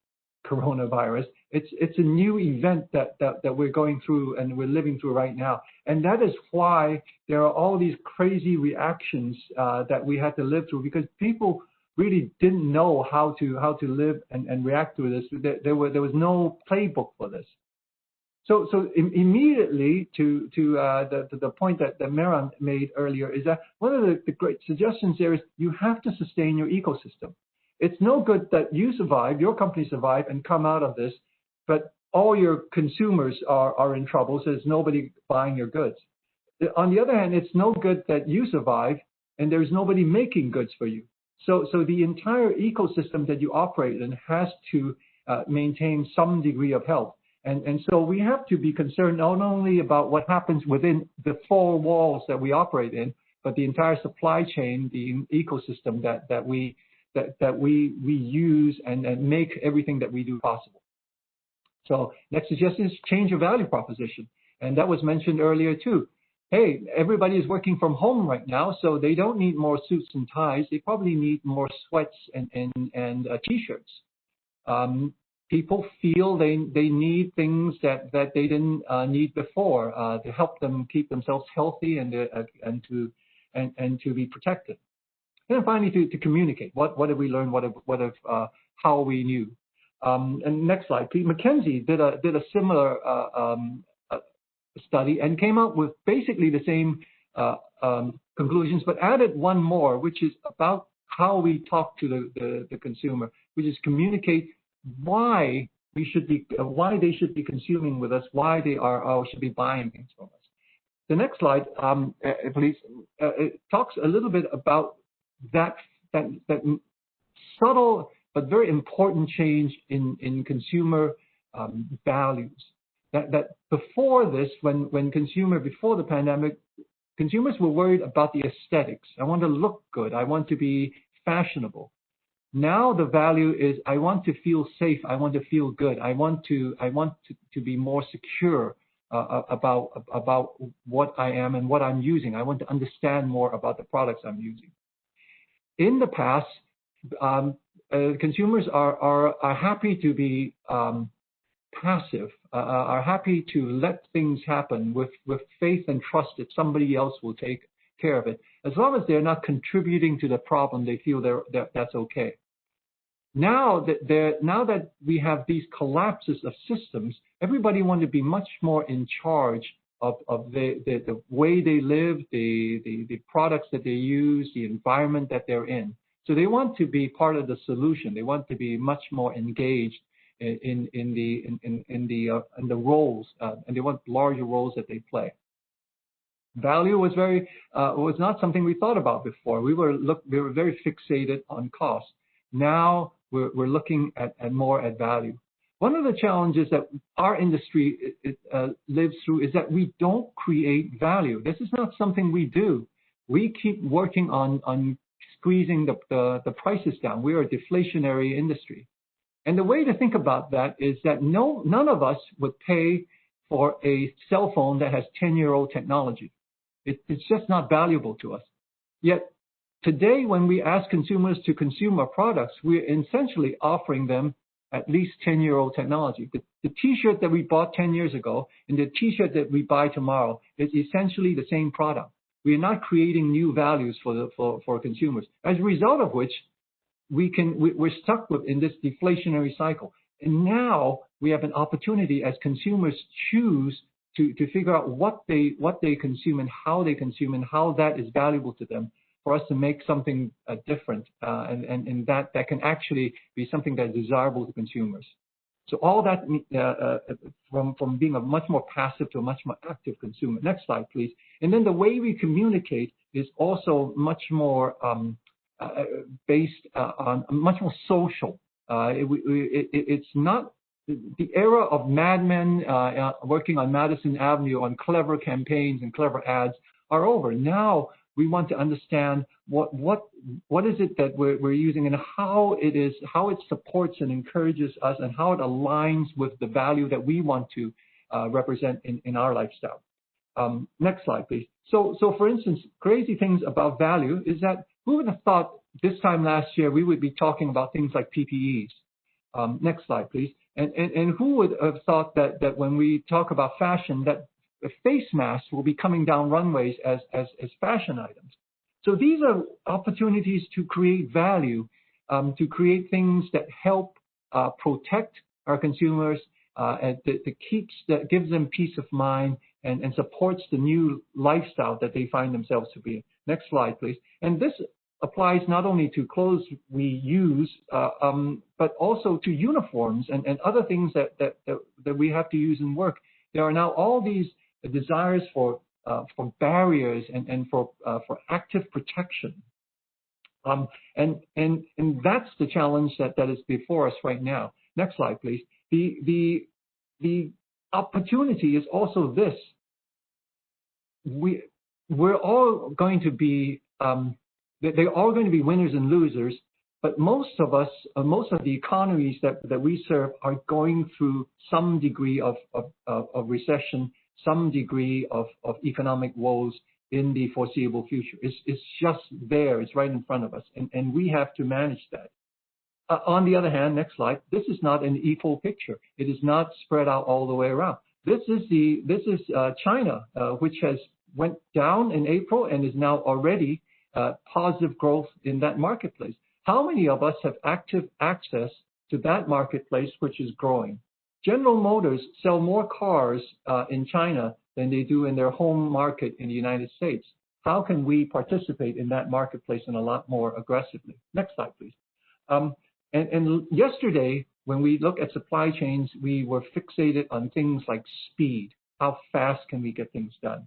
coronavirus. It's a new event that we're going through and we're living through right now, and that is why there are all these crazy reactions that we had to live through, because people really didn't know how to live and react to this. There was no playbook for this. So immediately to the point that Miran made earlier is that one of the great suggestions there is you have to sustain your ecosystem. It's no good that you survive, your company survive and come out of this, but all your consumers are in trouble, so there's nobody buying your goods. On the other hand, it's no good that you survive and there's nobody making goods for you. So the entire ecosystem that you operate in has to maintain some degree of health. And so we have to be concerned not only about what happens within the four walls that we operate in, but the entire supply chain, the ecosystem that we use and make everything that we do possible. So next suggestion is change your value proposition. And that was mentioned earlier too. Hey, everybody is working from home right now, so they don't need more suits and ties. They probably need more sweats and t-shirts. People feel they need things that they didn't need before to help them keep themselves healthy and to be protected. And then finally, to communicate. What did we learn? How we knew. And next slide, please. McKinsey did a similar study and came out with basically the same conclusions, but added one more, which is about how we talk to the consumer, which is communicate why they should be consuming with us, why they should be buying things from us. The next slide, please. It talks a little bit about that subtle but very important change in consumer values. That before this, before the pandemic, consumers were worried about the aesthetics. I want to look good. I want to be fashionable. Now the value is I want to feel safe. I want to feel good. I want to be more secure about what I am and what I'm using. I want to understand more about the products I'm using. In the past, consumers are happy to be passive, are happy to let things happen with faith and trust that somebody else will take care of it. As long as they're not contributing to the problem, they feel that's okay. Now that we have these collapses of systems, everybody wants to be much more in charge of the way they live, the products that they use, the environment that they're in. So they want to be part of the solution. They want to be much more engaged in the roles, and they want larger roles that they play. Value was not something we thought about before. We were very fixated on cost. Now we're looking more at value. One of the challenges that our industry lives through is that we don't create value. This is not something we do. We keep working on squeezing the prices down. We're a deflationary industry. And the way to think about that is that none of us would pay for a cell phone that has 10-year-old technology. It's just not valuable to us. Yet today, when we ask consumers to consume our products, we're essentially offering them at least 10-year-old technology. The T-shirt that we bought 10 years ago and the T-shirt that we buy tomorrow is essentially the same product. We are not creating new values for consumers. As a result of which, we're stuck in this deflationary cycle. And now we have an opportunity as consumers choose to figure out what they consume and how that is valuable to them, for us to make something different, and that can actually be something that is desirable to consumers. So all that from being a much more passive to a much more active consumer. Next slide, please. And then the way we communicate is also much more based on much more social. It's not the era of madmen working on Madison Avenue on clever campaigns and clever ads are over. Now we want to understand what is it that we're using and how it supports and encourages us and how it aligns with the value that we want to represent in our lifestyle. Next slide, please. So for instance, crazy things about value is that who would have thought this time last year we would be talking about things like PPEs? Next slide, please. And who would have thought that when we talk about fashion, that face masks will be coming down runways as fashion items? So these are opportunities to create value, to create things that help protect our consumers, that gives them peace of mind and supports the new lifestyle that they find themselves to be in. Next slide, please. And this applies not only to clothes we use, but also to uniforms and other things that we have to use in work. There are now all these desires for barriers and for active protection. And that's the challenge that is before us right now. Next slide, please. The opportunity is also this. We're all going to be they're all going to be winners and losers, but most of the economies that we serve are going through some degree of recession, some degree of economic woes in the foreseeable future. It's just there. It's right in front of us, and we have to manage that. On the other hand, next slide. This is not an equal picture. It is not spread out all the way around. This is China, which has went down in April and is now already positive growth in that marketplace. How many of us have active access to that marketplace, which is growing? General Motors sell more cars in China than they do in their home market in the United States. How can we participate in that marketplace in a lot more aggressively? Next slide, please. And yesterday, when we look at supply chains, we were fixated on things like speed. How fast can we get things done?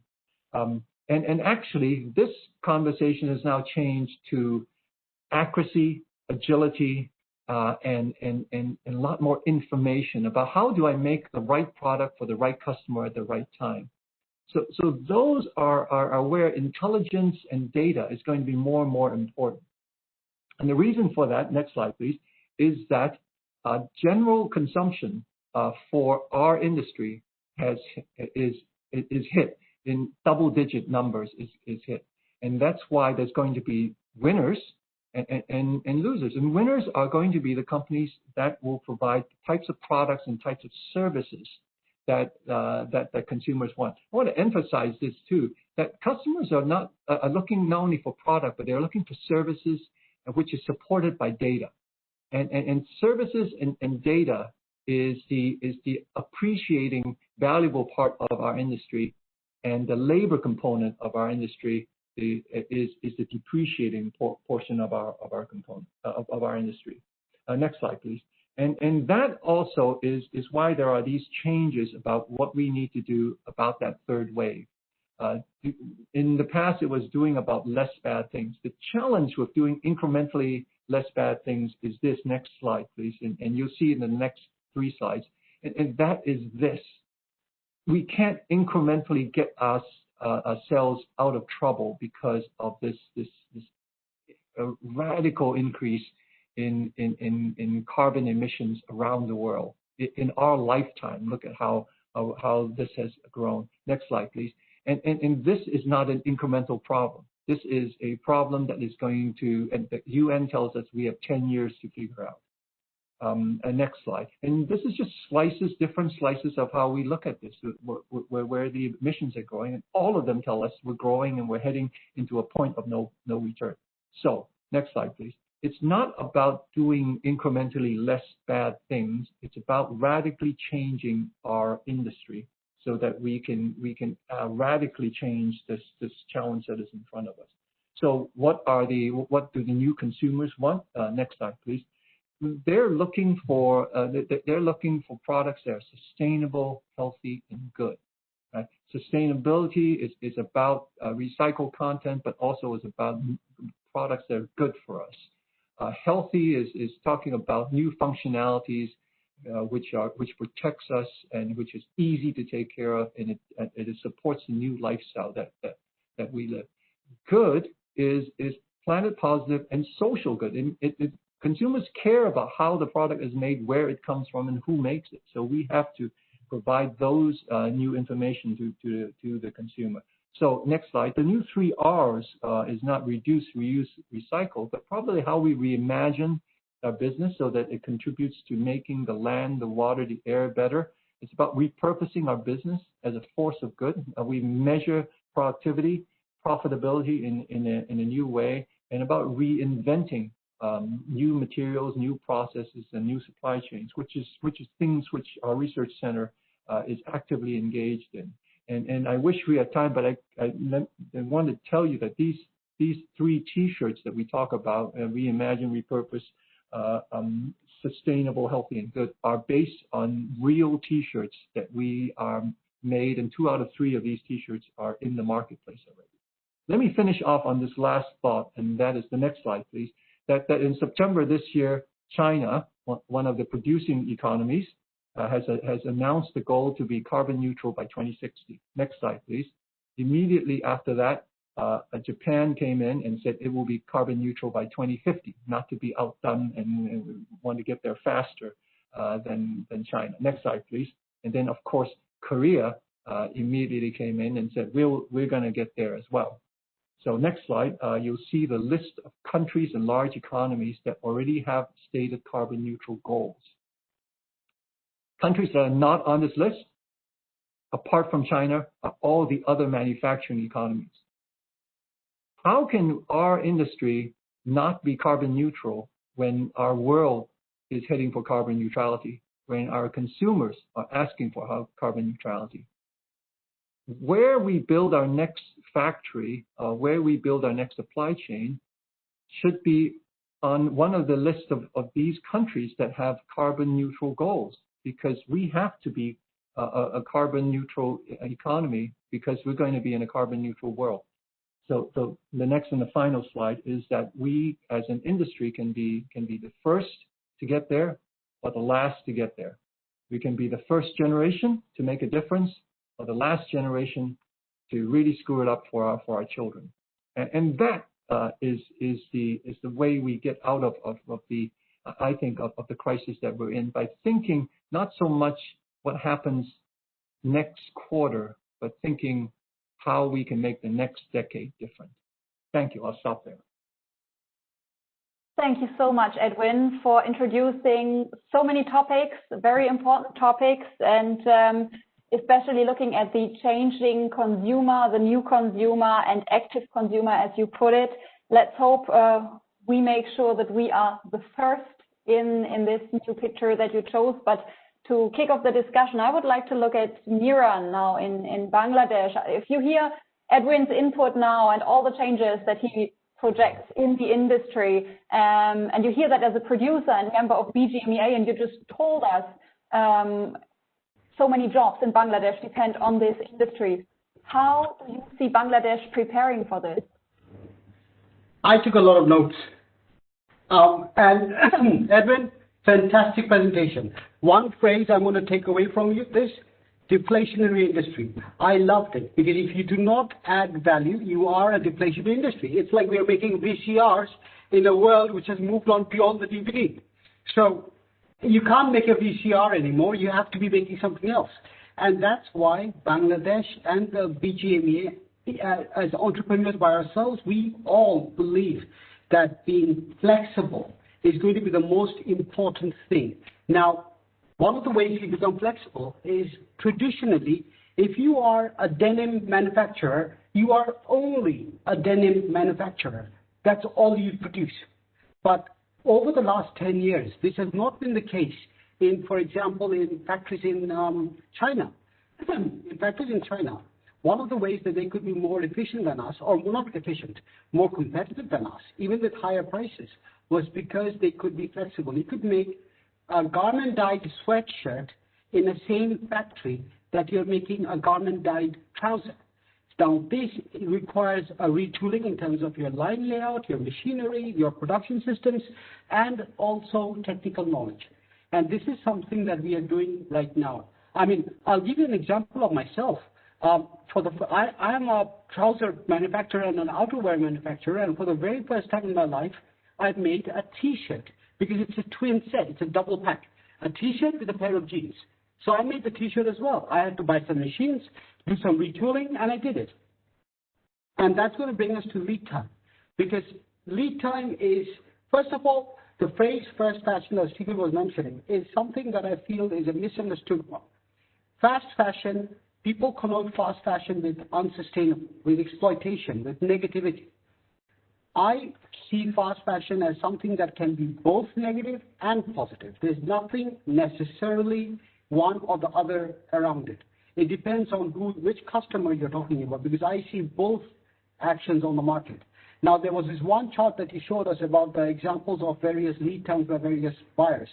And actually, this conversation has now changed to accuracy, agility, and a lot more information about how do I make the right product for the right customer at the right time. So those are where intelligence and data is going to be more and more important. And the reason for that, next slide please, is that general consumption for our industry is hit in double-digit numbers is hit. And that's why there's going to be winners and losers. And winners are going to be the companies that will provide types of products and types of services that consumers want. I want to emphasize this too, that customers are looking not only for product, but they're looking for services which is supported by data. And services and data is the appreciating valuable part of our industry, and the labor component of our industry is the depreciating portion of our component of our industry. Next slide, please. And that also is why there are these changes about what we need to do about that third wave. In the past, it was doing about less bad things. The challenge with doing incrementally less bad things is this. Next slide, please. And you'll see in the next 3 slides. And that is this. We can't incrementally get ourselves out of trouble because of this radical increase in carbon emissions around the world in our lifetime. Look at how this has grown. Next slide, please. And this is not an incremental problem. This is a problem that is going to, and the UN tells us we have 10 years to figure out. Next slide. And this is just different slices of how we look at this, where the emissions are going. And all of them tell us we're growing and we're heading into a point of no return. So next slide, please. It's not about doing incrementally less bad things. It's about radically changing our industry so that we can radically change this challenge that is in front of us. So what do the new consumers want? Next slide, please. they're looking for products that are sustainable, healthy, and good. Right? Sustainability is about recycled content, but also is about products that are good for us. Healthy is talking about new functionalities, which protects us and which is easy to take care of, and it supports the new lifestyle that we live. Good is planet positive and social good. Consumers care about how the product is made, where it comes from, and who makes it. So we have to provide those new information to the consumer. So next slide. The new 3 R's is not reduce, reuse, recycle, but probably how we reimagine our business so that it contributes to making the land, the water, the air better. It's about repurposing our business as a force of good. We measure productivity, profitability in a new way, and about reinventing new materials, new processes, and new supply chains, which is things which our research center is actively engaged in. And I wish we had time, but I want to tell you that these 3 T-shirts that we talk about, reimagine, repurpose, sustainable, healthy, and good, are based on real T-shirts that we made, and 2 out of 3 of these T-shirts are in the marketplace already. Let me finish off on this last thought, and that is the next slide, please. That in September this year, China, one of the producing economies, has announced the goal to be carbon neutral by 2060. Next slide, please. Immediately after that, Japan came in and said it will be carbon neutral by 2050, not to be outdone and want to get there faster than China. Next slide, please. And then, of course, Korea immediately came in and said we're going to get there as well. So next slide, you'll see the list of countries and large economies that already have stated carbon neutral goals. Countries that are not on this list, apart from China, are all the other manufacturing economies. How can our industry not be carbon neutral when our world is heading for carbon neutrality, when our consumers are asking for carbon neutrality? Where we build our next factory, where we build our next supply chain, should be on one of the list of these countries that have carbon neutral goals, because we have to be a carbon neutral economy because we're going to be in a carbon neutral world. So the next and the final slide is that we as an industry can be the first to get there, or the last to get there. We can be the first generation to make a difference, or the last generation to really screw it up for our children. And that is the way we get out of the crisis that we're in, by thinking not so much what happens next quarter, but thinking how we can make the next decade different. Thank you. I'll stop there. Thank you so much, Edwin, for introducing so many topics, very important topics, and especially looking at the changing consumer, the new consumer, and active consumer, as you put it. Let's hope we make sure that we are the first in this new picture that you chose. But to kick off the discussion, I would like to look at Miran now in Bangladesh. If you hear Edwin's input now and all the changes that he projects in the industry, and you hear that as a producer and member of BGMEA, and you just told us so many jobs in Bangladesh depend on this industry. How do you see Bangladesh preparing for this? I took a lot of notes. And Edwin, fantastic presentation. One phrase I'm going to take away from you, this deflationary industry. I loved it, because if you do not add value, you are a deflationary industry. It's like we are making VCRs in a world which has moved on beyond the DVD. So you can't make a VCR anymore. You have to be making something else. And that's why Bangladesh and the BGMEA, as entrepreneurs by ourselves, we all believe that being flexible is going to be the most important thing. Now, one of the ways you become flexible is traditionally, if you are a denim manufacturer, you are only a denim manufacturer. That's all you produce. But over the last 10 years, this has not been the case in, for example, in factories in China. In factories in China, one of the ways that they could be more efficient than us, or not efficient, more competitive than us, even with higher prices, was because they could be flexible. You could make a garment-dyed sweatshirt in the same factory that you're making a garment-dyed trouser. Now, this requires a retooling in terms of your line layout, your machinery, your production systems, and also technical knowledge. And this is something that we are doing right now. I mean, I'll give you an example of myself. I am a trouser manufacturer and an outerwear manufacturer, and for the very first time in my life, I've made a T-shirt because it's a twin set, it's a double pack, a T-shirt with a pair of jeans. So I made the T-shirt as well. I had to buy some machines, do some retooling, and I did it. And that's going to bring us to lead time, because lead time is, first of all, the phrase fast fashion, as Stephen was mentioning, is something that I feel is a misunderstood one. Fast fashion, people connote fast fashion with unsustainable, with exploitation, with negativity. I see fast fashion as something that can be both negative and positive. There's nothing necessarily one or the other around it. It depends on which customer you're talking about, because I see both actions on the market. Now, there was this one chart that you showed us about the examples of various lead times by various buyers.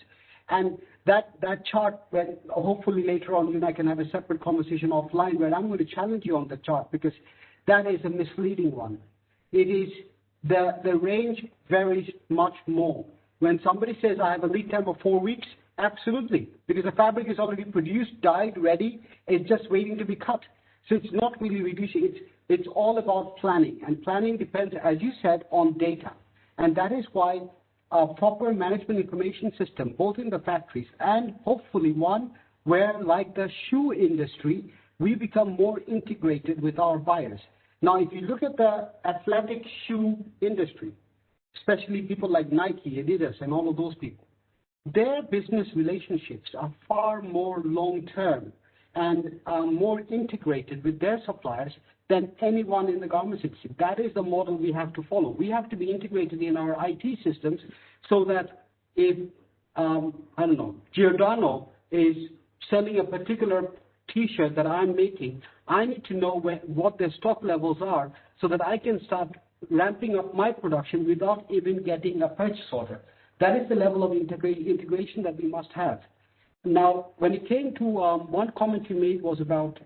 And that chart, when hopefully later on you and I can have a separate conversation offline where I'm going to challenge you on the chart, because that is a misleading one. It is the range varies much more. When somebody says I have a lead time of 4 weeks, absolutely, because the fabric is already produced, dyed, ready, it's just waiting to be cut. So it's not really reducing, it's all about planning. And planning depends, as you said, on data. And that is why a proper management information system, both in the factories and hopefully one where, like the shoe industry, we become more integrated with our buyers. Now, if you look at the athletic shoe industry, especially people like Nike, Adidas, and all of those people, their business relationships are far more long-term and more integrated with their suppliers than anyone in the garment industry. That is the model we have to follow. We have to be integrated in our IT systems so that if, Giordano is selling a particular T-shirt that I'm making, I need to know what their stock levels are so that I can start ramping up my production without even getting a purchase order. That is the level of integration that we must have. Now, when it came to one comment you made was about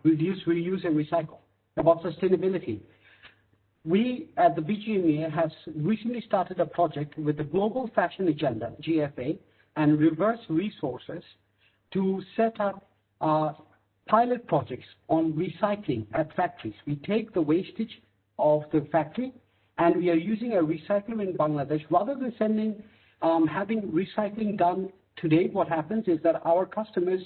reduce, reuse, and recycle, about sustainability. We at the BGMEA have recently started a project with the Global Fashion Agenda, GFA, and Reverse Resources to set up pilot projects on recycling at factories. We take the wastage of the factory and we are using a recycler in Bangladesh. Rather than having recycling done today, what happens is that our customers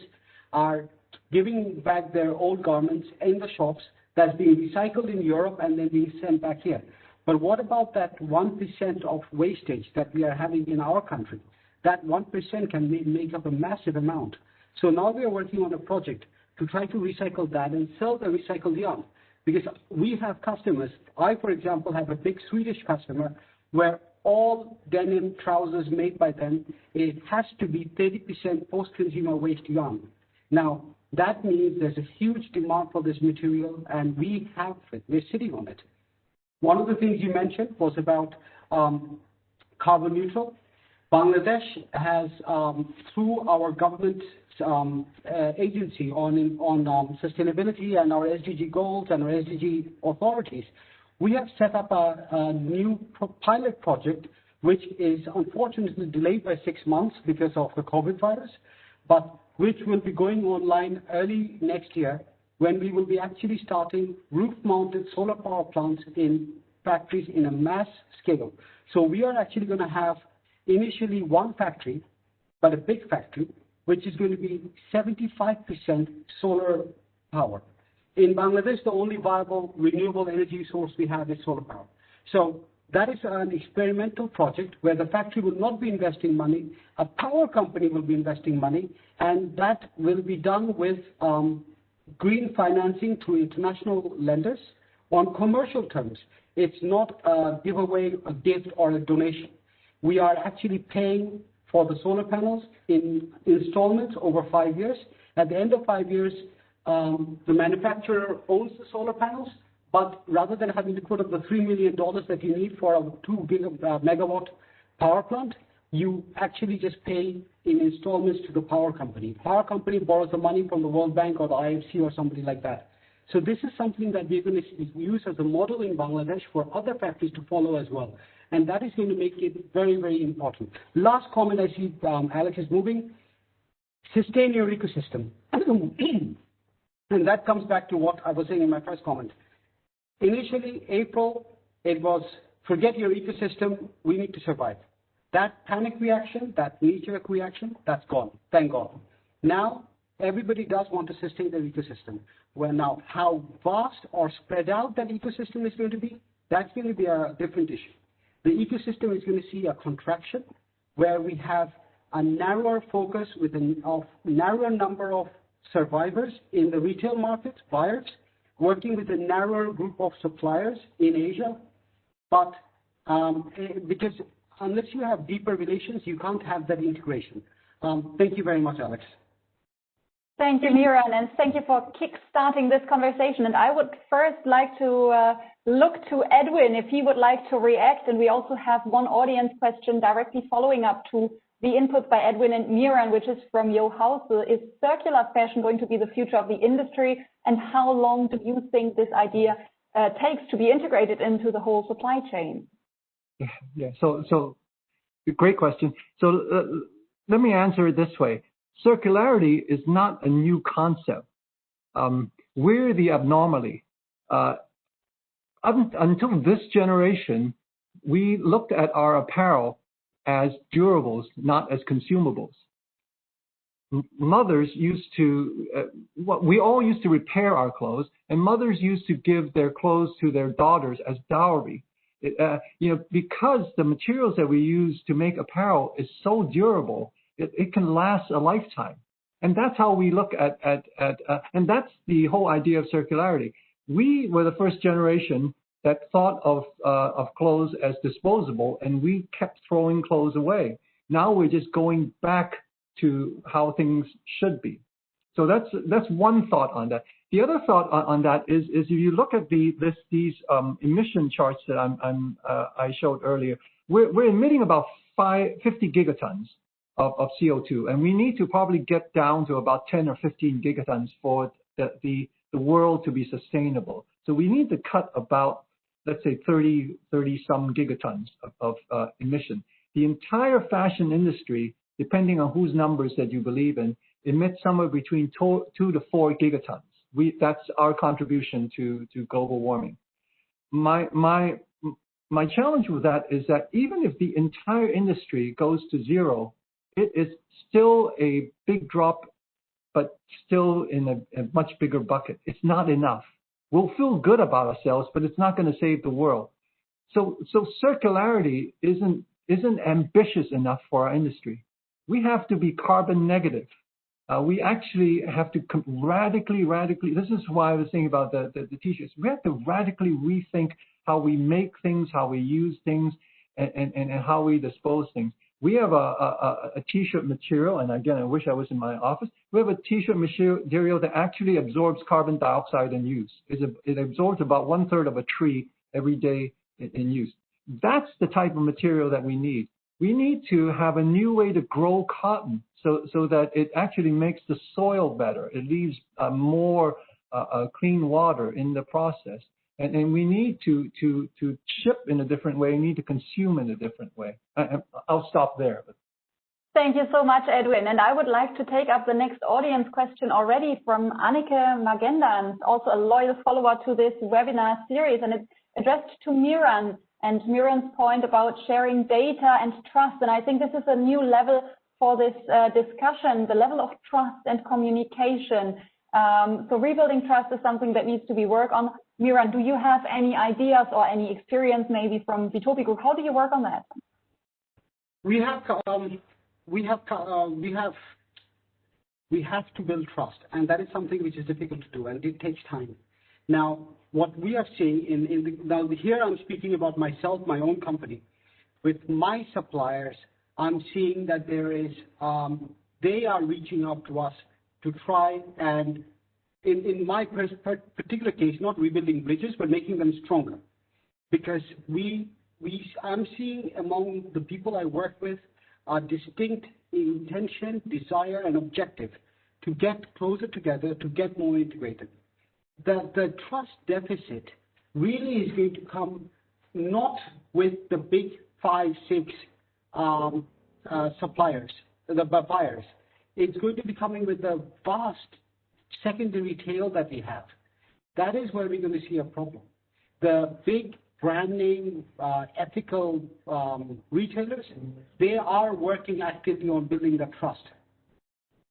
are giving back their old garments in the shops that's being recycled in Europe and then being sent back here. But what about that 1% of wastage that we are having in our country? That 1% can make up a massive amount. So now we are working on a project to try to recycle that and sell the recycled yarn. Because we have customers, I, for example, have a big Swedish customer where all denim trousers made by them, it has to be 30% post-consumer waste yarn. Now, that means there's a huge demand for this material, and we have it. We're sitting on it. One of the things you mentioned was about carbon neutral. Bangladesh has, through our government agency on sustainability and our SDG goals and our SDG authorities, we have set up a new pilot project, which is unfortunately delayed by 6 months because of the COVID virus, but which will be going online early next year, when we will be actually starting roof-mounted solar power plants in factories in a mass scale. So we are actually going to have initially one factory, but a big factory, which is going to be 75% solar power. In Bangladesh, the only viable renewable energy source we have is solar power. So that is an experimental project where the factory will not be investing money, a power company will be investing money, and that will be done with green financing through international lenders on commercial terms. It's not a giveaway, a gift, or a donation. We are actually paying for the solar panels in installments over 5 years. At the end of 5 years, the manufacturer owns the solar panels, but rather than having to put up the $3 million that you need for a 2 megawatt power plant, you actually just pay in installments to the power company. Power company borrows the money from the World Bank or the IFC or somebody like that. So this is something that we're going to use as a model in Bangladesh for other factories to follow as well. And that is going to make it very, very important. Last comment, I see Alex is moving. Sustain your ecosystem. And that comes back to what I was saying in my first comment. Initially, April, it was forget your ecosystem, we need to survive. That panic reaction, that knee-jerk reaction, that's gone, thank God. Now, everybody does want to sustain their ecosystem. Well, now, how vast or spread out that ecosystem is going to be, that's going to be a different issue. The ecosystem is going to see a contraction where we have a narrower focus with a narrower number of survivors in the retail market, buyers, working with a narrower group of suppliers in Asia. But because unless you have deeper relations, you can't have that integration. Thank you very much, Alex. Thank you, Miran, and thank you for kick-starting this conversation. And I would first like to look to Edwin if he would like to react. And we also have one audience question directly following up to the inputs by Edwin and Miran, which is from Yo House. Is circular fashion going to be the future of the industry? And how long do you think this idea takes to be integrated into the whole supply chain? Yeah. So great question. So let me answer it this way. Circularity is not a new concept. We're the abnormality. Until this generation, we looked at our apparel as durables, not as consumables. Mothers used to, we all used to repair our clothes, and mothers used to give their clothes to their daughters as dowry. Because the materials that we use to make apparel is so durable, it can last a lifetime. And that's how we look at and that's the whole idea of circularity. We were the first generation that thought of clothes as disposable, and we kept throwing clothes away. Now we're just going back to how things should be. So that's one thought on that. The other thought on that is if you look at these emission charts that I showed earlier, we're emitting about 50 gigatons of CO2, and we need to probably get down to about 10 or 15 gigatons for the world to be sustainable. So we need to cut about, let's say, 30 some gigatons of emission. The entire fashion industry, depending on whose numbers that you believe in, emits somewhere between 2 to 4 gigatons. That's our contribution to global warming. My challenge with that is that even if the entire industry goes to zero, it is still a big drop, but still in a much bigger bucket. It's not enough. We'll feel good about ourselves, but it's not going to save the world. So circularity isn't ambitious enough for our industry. We have to be carbon negative. We actually have to radically, this is why I was saying about the t-shirts. We have to radically rethink how we make things, how we use things, and how we dispose things. We have a t-shirt material, and again, I wish I was in my office. We have a t-shirt material that actually absorbs carbon dioxide in use. It absorbs about 1/3 of a tree every day in use. That's the type of material that we need. We need to have a new way to grow cotton so that it actually makes the soil better. It leaves more clean water in the process. And we need to ship in a different way. We need to consume in a different way. I'll stop there. Thank you so much, Edwin. And I would like to take up the next audience question already from Annike Magenda, and also a loyal follower to this webinar series. And it's addressed to Miran and Miran's point about sharing data and trust. And I think this is a new level for this discussion, the level of trust and communication. So rebuilding trust is something that needs to be worked on. Miran, do you have any ideas or any experience maybe from Bitopi Group? How do you work on that? We have to build trust, and that is something which is difficult to do, and it takes time. Now, what we are seeing now here I'm speaking about myself, my own company. With my suppliers, I'm seeing that there is they are reaching out to us to try and in my particular case, not rebuilding bridges, but making them stronger. Because I'm seeing among the people I work with a distinct intention, desire, and objective to get closer together, to get more integrated. The trust deficit really is going to come not with the big 5, 6 suppliers, the buyers. It's going to be coming with the vast secondary tail that we have. That is where we're going to see a problem. The big brand name, ethical retailers, they are working actively on building that trust.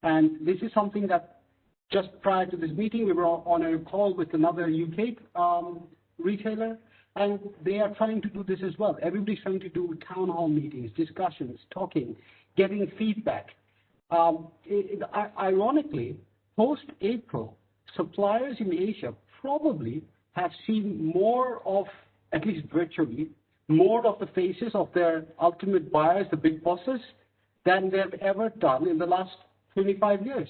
And this is something that just prior to this meeting, we were on a call with another UK retailer, and they are trying to do this as well. Everybody's trying to do town hall meetings, discussions, talking, getting feedback. Ironically, post-April, suppliers in Asia probably have seen more of, at least virtually, more of the faces of their ultimate buyers, the big bosses, than they've ever done in the last 25 years.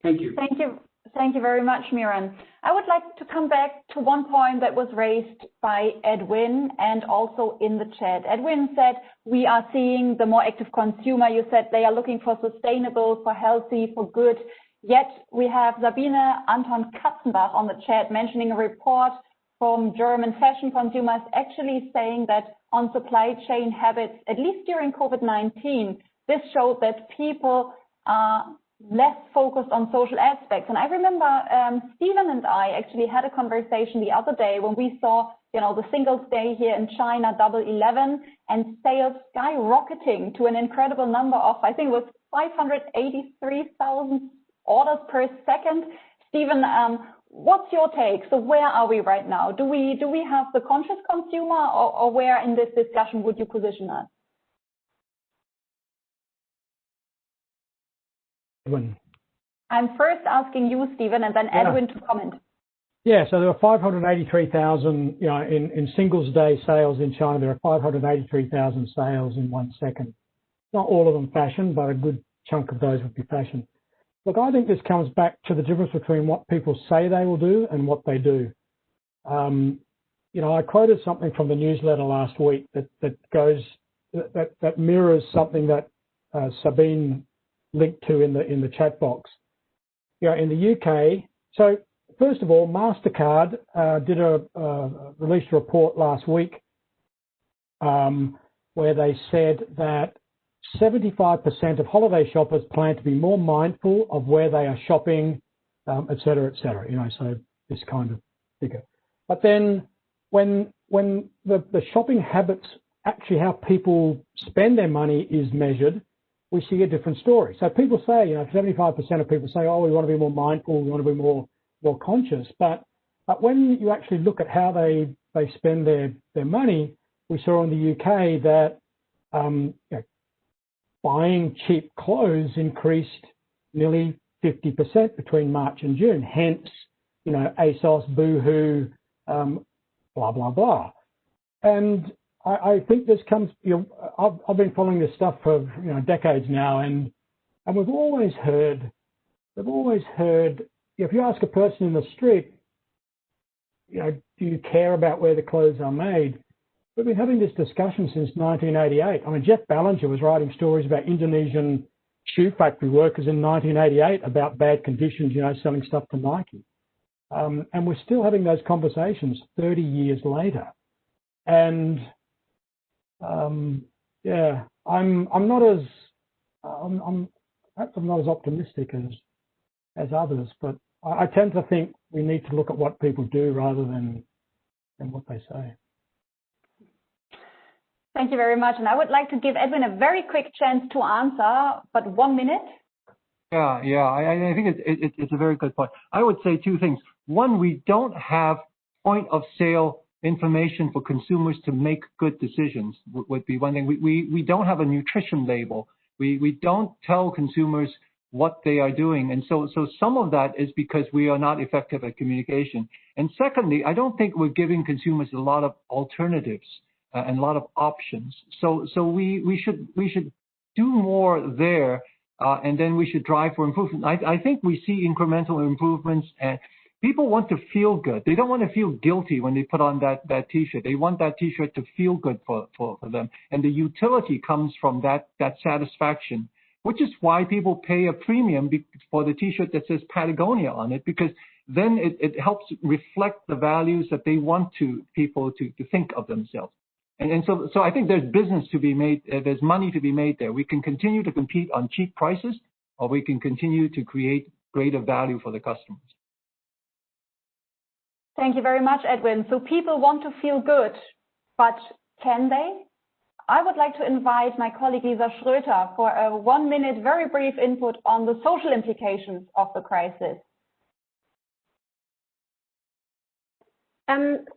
Thank you. Thank you. Thank you very much, Miran. I would like to come back to one point that was raised by Edwin and also in the chat. Edwin said, we are seeing the more active consumer. You said they are looking for sustainable, for healthy, for good. Yet we have Sabine Anton Katzenbach on the chat mentioning a report from German fashion consumers actually saying that on supply chain habits, at least during COVID-19, this showed that people are less focused on social aspects. And I remember Stephen and I actually had a conversation the other day when we saw, the Singles Day here in China, Double 11, and sales skyrocketing to an incredible number of, I think it was 583,000 orders per second. Stephen, what's your take? So where are we right now? Do we have the conscious consumer, or where in this discussion would you position us? I'm first asking you, Stephen, and then Edwin to comment. Yeah, so there were 583,000, in Singles Day sales in China. There are 583,000 sales in 1 second. Not all of them fashion, but a good chunk of those would be fashion. Look, I think this comes back to the difference between what people say they will do and what they do. I quoted something from the newsletter last week that mirrors something that Sabine linked to in the chat box. In the UK, so first of all, MasterCard released a report last week where they said that 75% of holiday shoppers plan to be more mindful of where they are shopping, et cetera, so this kind of figure. But then when the shopping habits, actually how people spend their money is measured, we see a different story. So people say, 75% of people say, oh, we want to be more mindful, we want to be more conscious. But when you actually look at how they spend their money, we saw in the UK that buying cheap clothes increased nearly 50% between March and June. Hence, ASOS, Boohoo, blah, blah, blah. And I think this comes, I've been following this stuff for, decades now, and we've always heard, if you ask a person in the street, do you care about where the clothes are made? We've been having this discussion since 1988. I mean, Jeff Ballinger was writing stories about Indonesian shoe factory workers in 1988 about bad conditions, selling stuff to Nike. And we're still having those conversations 30 years later. And I'm not as perhaps I'm not as optimistic as others, but I tend to think we need to look at what people do rather than what they say. Thank you very much. And I would like to give Edwin a very quick chance to answer, but 1 minute. I think it's a very good point. I would say two things. One, we don't have point of sale information for consumers to make good decisions would be one thing. We don't have a nutrition label. We don't tell consumers what they are doing. And so some of that is because we are not effective at communication. And secondly, I don't think we're giving consumers a lot of alternatives and a lot of options. So we should do more there and then we should drive for improvement. I think we see incremental improvements, and people want to feel good. They don't want to feel guilty when they put on that T-shirt. They want that T-shirt to feel good for them. And the utility comes from that satisfaction, which is why people pay a premium for the T-shirt that says Patagonia on it, because then it helps reflect the values that they want people to think of themselves. And so I think there's business to be made. There's money to be made there. We can continue to compete on cheap prices, or we can continue to create greater value for the customers. Thank you very much, Edwin. So people want to feel good, but can they? I would like to invite my colleague Lisa Schröter for a 1-minute, very brief input on the social implications of the crisis.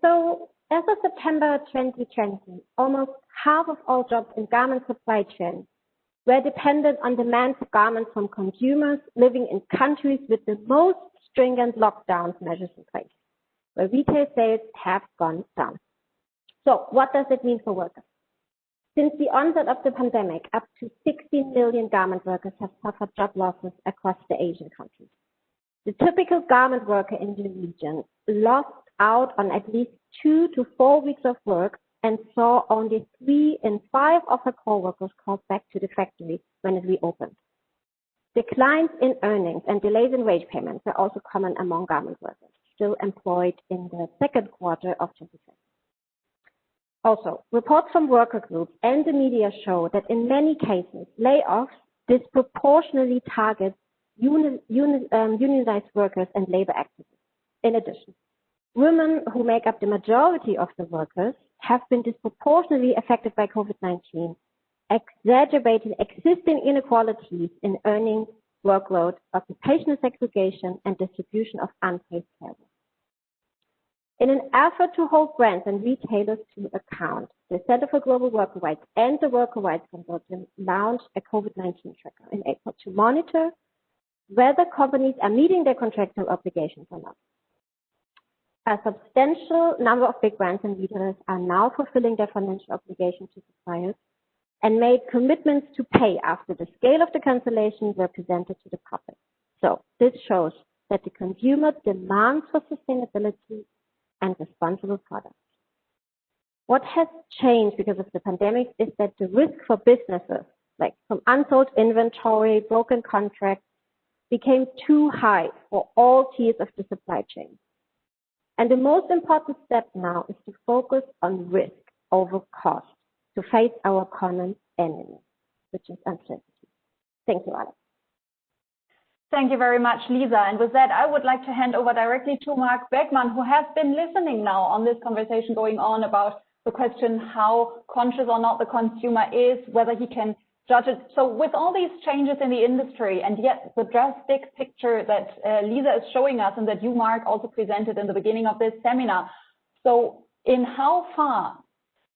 So as of September 2020, almost half of all jobs in garment supply chain were dependent on demand for garments from consumers living in countries with the most stringent lockdown measures in place, where retail sales have gone down. So what does it mean for workers? Since the onset of the pandemic, up to 16 million garment workers have suffered job losses across the Asian countries. The typical garment worker in the region lost out on at least 2 to 4 weeks of work and saw only 3 in 5 of her co-workers called back to the factory when it reopened. Declines in earnings and delays in wage payments are also common among garment workers still employed in the second quarter of 2020. Also, reports from worker groups and the media show that in many cases, layoffs disproportionately target unionized workers and labor activists. In addition, women who make up the majority of the workers have been disproportionately affected by COVID-19, exacerbating existing inequalities in earnings, workload, occupational segregation, and distribution of unpaid care work. In an effort to hold brands and retailers to account, the Center for Global Worker Rights and the Worker Rights Consortium launched a COVID-19 tracker in April to monitor whether companies are meeting their contractual obligations or not. A substantial number of big brands and retailers are now fulfilling their financial obligations to suppliers and made commitments to pay after the scale of the cancellation were presented to the public. So this shows that the consumer demands for sustainability and responsible products. What has changed because of the pandemic is that the risk for businesses, like from unsold inventory, broken contracts, became too high for all tiers of the supply chain. And the most important step now is to focus on risk over cost to face our common enemy, which is uncertainty. Thank you, Alex. Thank you very much, Lisa. And with that, I would like to hand over directly to Mark Beckmann, who has been listening now on this conversation going on about the question how conscious or not the consumer is, whether he can judge it. So with all these changes in the industry and yet the drastic picture that Lisa is showing us and that you, Mark, also presented in the beginning of this seminar. So in how far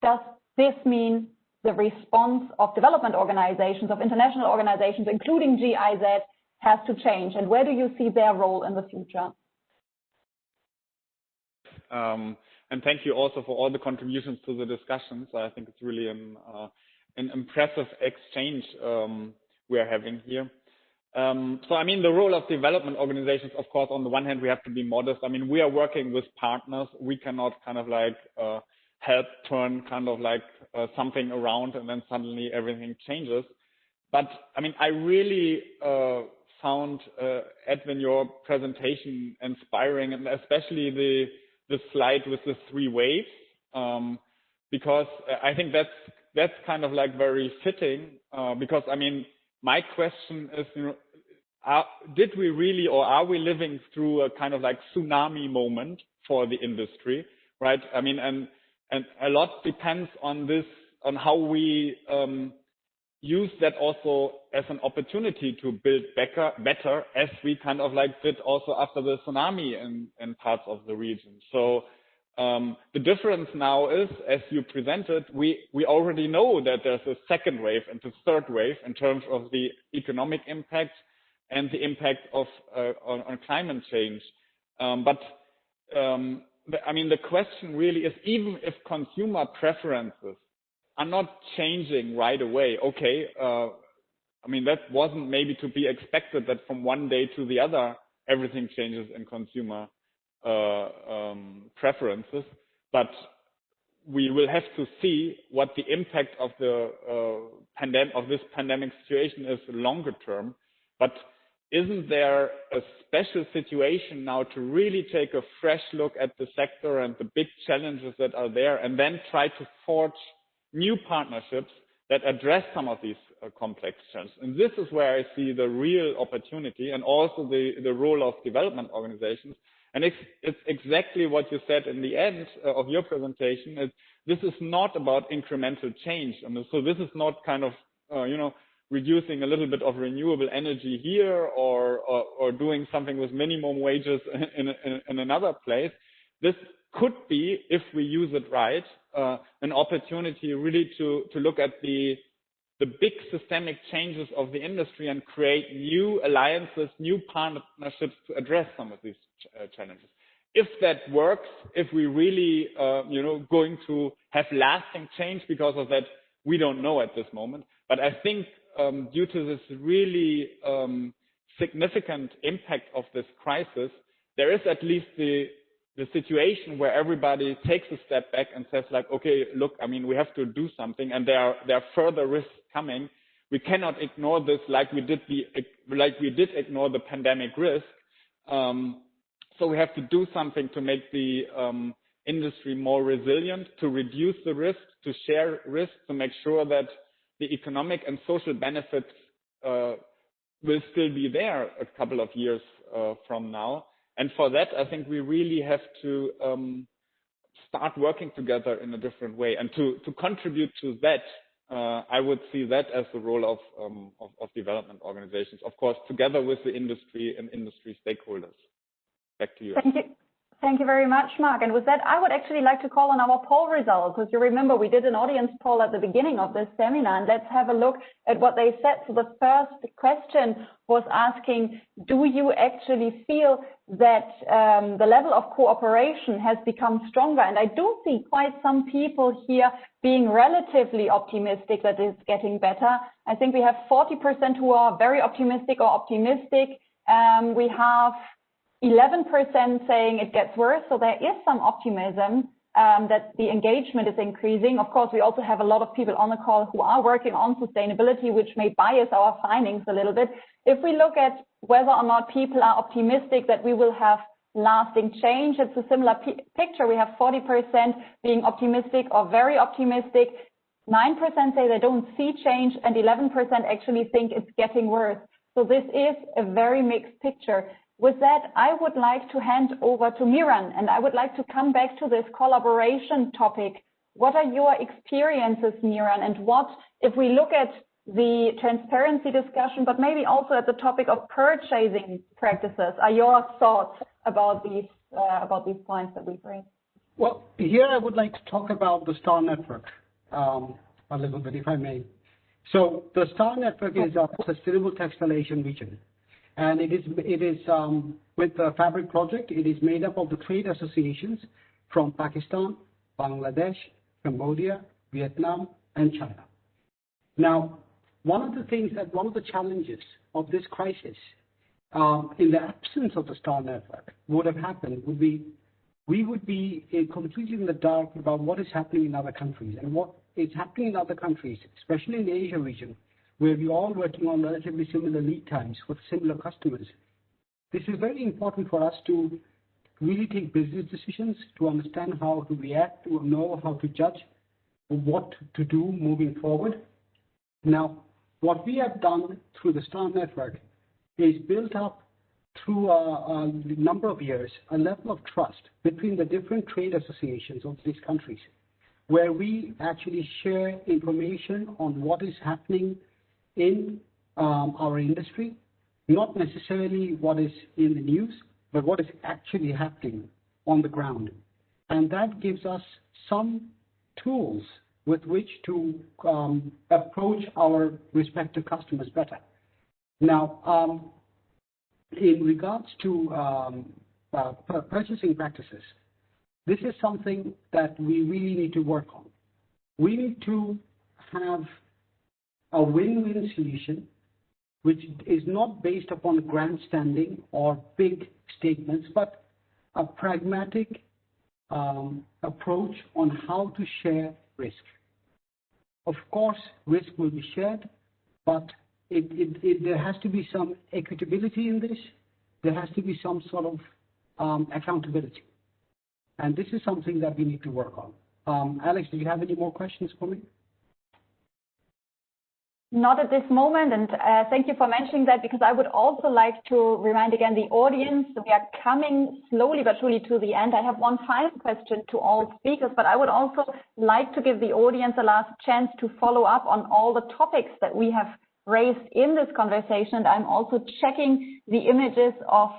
does this mean the response of development organizations, of international organizations, including GIZ, has to change, and where do you see their role in the future? And thank you also for all the contributions to the discussions. I think it's really an impressive exchange we are having here. So, I mean, the role of development organizations, of course, on the one hand, we have to be modest. I mean, we are working with partners. We cannot kind of like help turn kind of like something around and then suddenly everything changes. But, I mean, I really found, Edwin, your presentation inspiring, and especially the slide with the 3 waves, because I think that's kind of like very fitting, because, I mean, my question is, you know, did we really, or are we living through a kind of like tsunami moment for the industry, right? I mean, and a lot depends on this, on how we use that also as an opportunity to build better, as we kind of like did also after the tsunami in parts of the region. So the difference now is, as you presented, we already know that there's a second wave and a third wave in terms of the economic impact and the impact of on climate change. But I mean, the question really is, even if consumer preferences are not changing right away, okay, I mean, that wasn't maybe to be expected that from one day to the other, everything changes in consumer preferences, but we will have to see what the impact of the this pandemic situation is longer term. But isn't there a special situation now to really take a fresh look at the sector and the big challenges that are there, and then try to forge new partnerships that address some of these complex challenges? And this is where I see the real opportunity, and also the role of development organizations. And it's exactly what you said in the end of your presentation. This is not about incremental change. I mean, so this is not kind of, reducing a little bit of renewable energy here, or doing something with minimum wages in another place. This could be, if we use it right, an opportunity really to look at the big systemic changes of the industry and create new alliances, new partnerships to address some of these challenges. If that works, if we really, going to have lasting change because of that, we don't know at this moment. But I think due to this really significant impact of this crisis, there is at least the situation where everybody takes a step back and says, like, okay, look, I mean, we have to do something, and there are further risks coming. We cannot ignore this like we did ignore the pandemic risk. So we have to do something to make the industry more resilient, to reduce the risk, to share risk, to make sure that the economic and social benefits will still be there a couple of years from now. And for that, I think we really have to start working together in a different way. And to contribute to that, I would see that as the role of development organizations, of course, together with the industry and industry stakeholders. Back to you. Thank you. Thank you very much, Mark. And with that, I would actually like to call on our poll results, because you remember we did an audience poll at the beginning of this seminar, and let's have a look at what they said. So the first question was asking, do you actually feel that the level of cooperation has become stronger? And I do see quite some people here being relatively optimistic that it's getting better. I think we have 40% who are very optimistic or optimistic. We have 11% saying it gets worse. So there is some optimism that the engagement is increasing. Of course, we also have a lot of people on the call who are working on sustainability, which may bias our findings a little bit. If we look at whether or not people are optimistic that we will have lasting change, it's a similar picture. We have 40% being optimistic or very optimistic. 9% say they don't see change, and 11% actually think it's getting worse. So this is a very mixed picture. With that, I would like to hand over to Miran, and I would like to come back to this collaboration topic. What are your experiences, Miran, and what, if we look at the transparency discussion, but maybe also at the topic of purchasing practices, are your thoughts about these points that we bring? Well, here I would like to talk about the STAR network a little bit, if I may. So the STAR network is a sustainable textile Asian region. And it is with the Fabric project, it is made up of the trade associations from Pakistan, Bangladesh, Cambodia, Vietnam, and China. Now, one of the challenges of this crisis, in the absence of the STAR network, would have happened would be we would be completely in the dark about what is happening in other countries, and what is happening in other countries, especially in the Asia region, where we're all working on relatively similar lead times with similar customers. This is very important for us to really take business decisions, to understand how to react, to know how to judge what to do moving forward. Now, what we have done through the STAR network is built up through a number of years a level of trust between the different trade associations of these countries, where we actually share information on what is happening in our industry, not necessarily what is in the news, but what is actually happening on the ground. And that gives us some tools with which to approach our respective customers better. Now, in regards to purchasing practices, this is something that we really need to work on. We need to have a win-win solution which is not based upon grandstanding or big statements, but a pragmatic approach on how to share risk. Of course, risk will be shared, but there has to be some equitability in this. There has to be some sort of accountability. And this is something that we need to work on. Alex, do you have any more questions for me? Not at this moment, and thank you for mentioning that, because I would also like to remind again the audience, we are coming slowly but surely to the end. I have one final question to all speakers, but I would also like to give the audience a last chance to follow up on all the topics that we have raised in this conversation. And I'm also checking the images of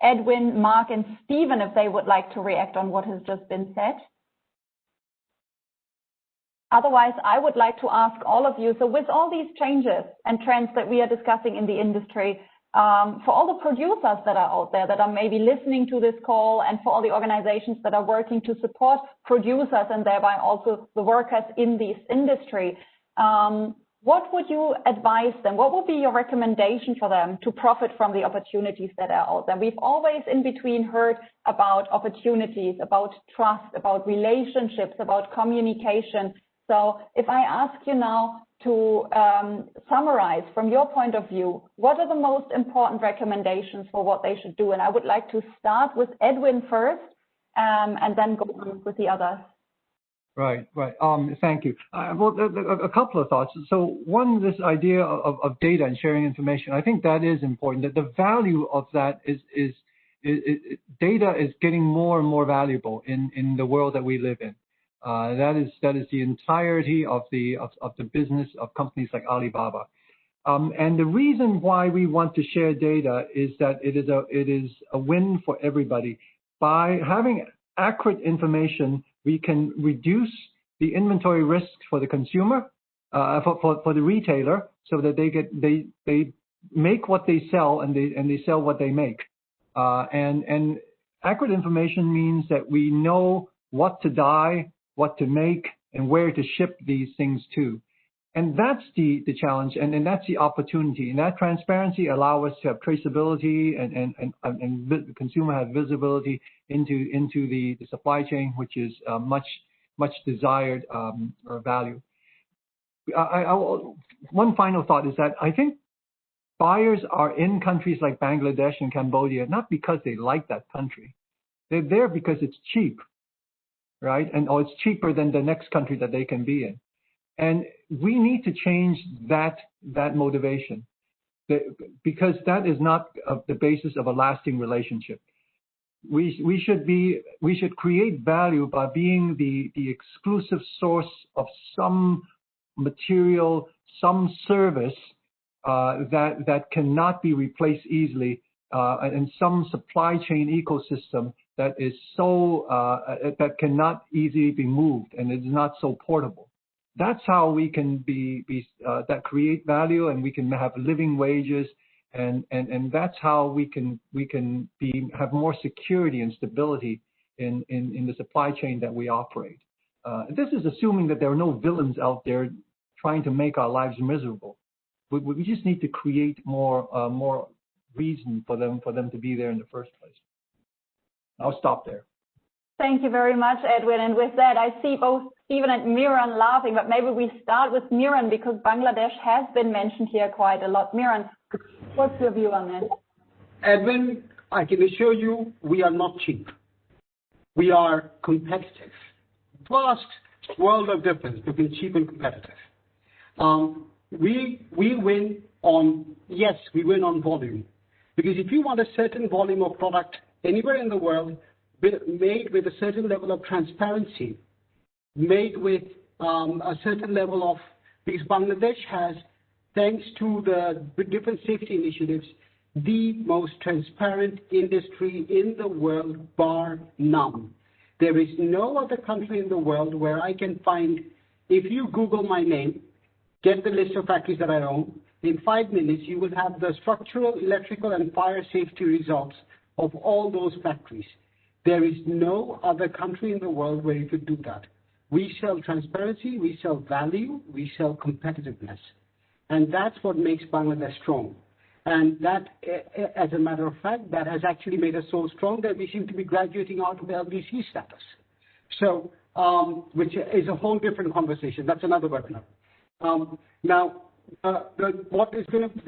Edwin, Mark, and Stephen if they would like to react on what has just been said. Otherwise, I would like to ask all of you, so with all these changes and trends that we are discussing in the industry, for all the producers that are out there that are maybe listening to this call, and for all the organizations that are working to support producers and thereby also the workers in this industry, what would you advise them? What would be your recommendation for them to profit from the opportunities that are out there? We've always in between heard about opportunities, about trust, about relationships, about communication. So if I ask you now to summarize from your point of view, what are the most important recommendations for what they should do? And I would like to start with Edwin first, and then go on with the others. Right. Thank you. Well, a couple of thoughts. So one, this idea of data and sharing information, I think that is important. That the value of that is data is getting more and more valuable in the world that we live in. That is the entirety of the business of companies like Alibaba. And the reason why we want to share data is that it is a win for everybody. By having accurate information, we can reduce the inventory risk for the consumer, for the retailer, so that they make what they sell and they sell what they make. And accurate information means that we know what to dye, what to make, and where to ship these things to. And that's the challenge, and that's the opportunity. And that transparency allows us to have traceability and the consumer has visibility into the supply chain, which is much desired value. One final thought is that I think buyers are in countries like Bangladesh and Cambodia not because they like that country. They're there because it's cheap, right? Or it's cheaper than the next country that they can be in. And we need to change that motivation, because that is not the basis of a lasting relationship. We should create value by being the exclusive source of some material, some service that cannot be replaced easily, and some supply chain ecosystem that is so that cannot easily be moved and is not so portable. That's how we can that create value, and we can have living wages, and that's how we can have more security and stability in the supply chain that we operate. This is assuming that there are no villains out there trying to make our lives miserable. We just need to create more reason for them to be there in the first place. I'll stop there. Thank you very much, Edwin. And with that, I see both Stephen and Miran laughing, but maybe we start with Miran because Bangladesh has been mentioned here quite a lot. Miran, what's your view on this? Edwin, I can assure you we are not cheap. We are competitive. Vast world of difference between cheap and competitive. We win on, yes, we win on volume. Because if you want a certain volume of product anywhere in the world, made with a certain level of transparency, made with a certain level of, because Bangladesh has, thanks to the different safety initiatives, the most transparent industry in the world, bar none. There is no other country in the world where I can find, if you Google my name, get the list of factories that I own, in 5 minutes you will have the structural, electrical, and fire safety results of all those factories. There is no other country in the world where you could do that. We sell transparency, we sell value, we sell competitiveness. And that's what makes Bangladesh strong. And that, as a matter of fact, that has actually made us so strong that we seem to be graduating out of LDC status. So, which is a whole different conversation. That's another webinar. Now, the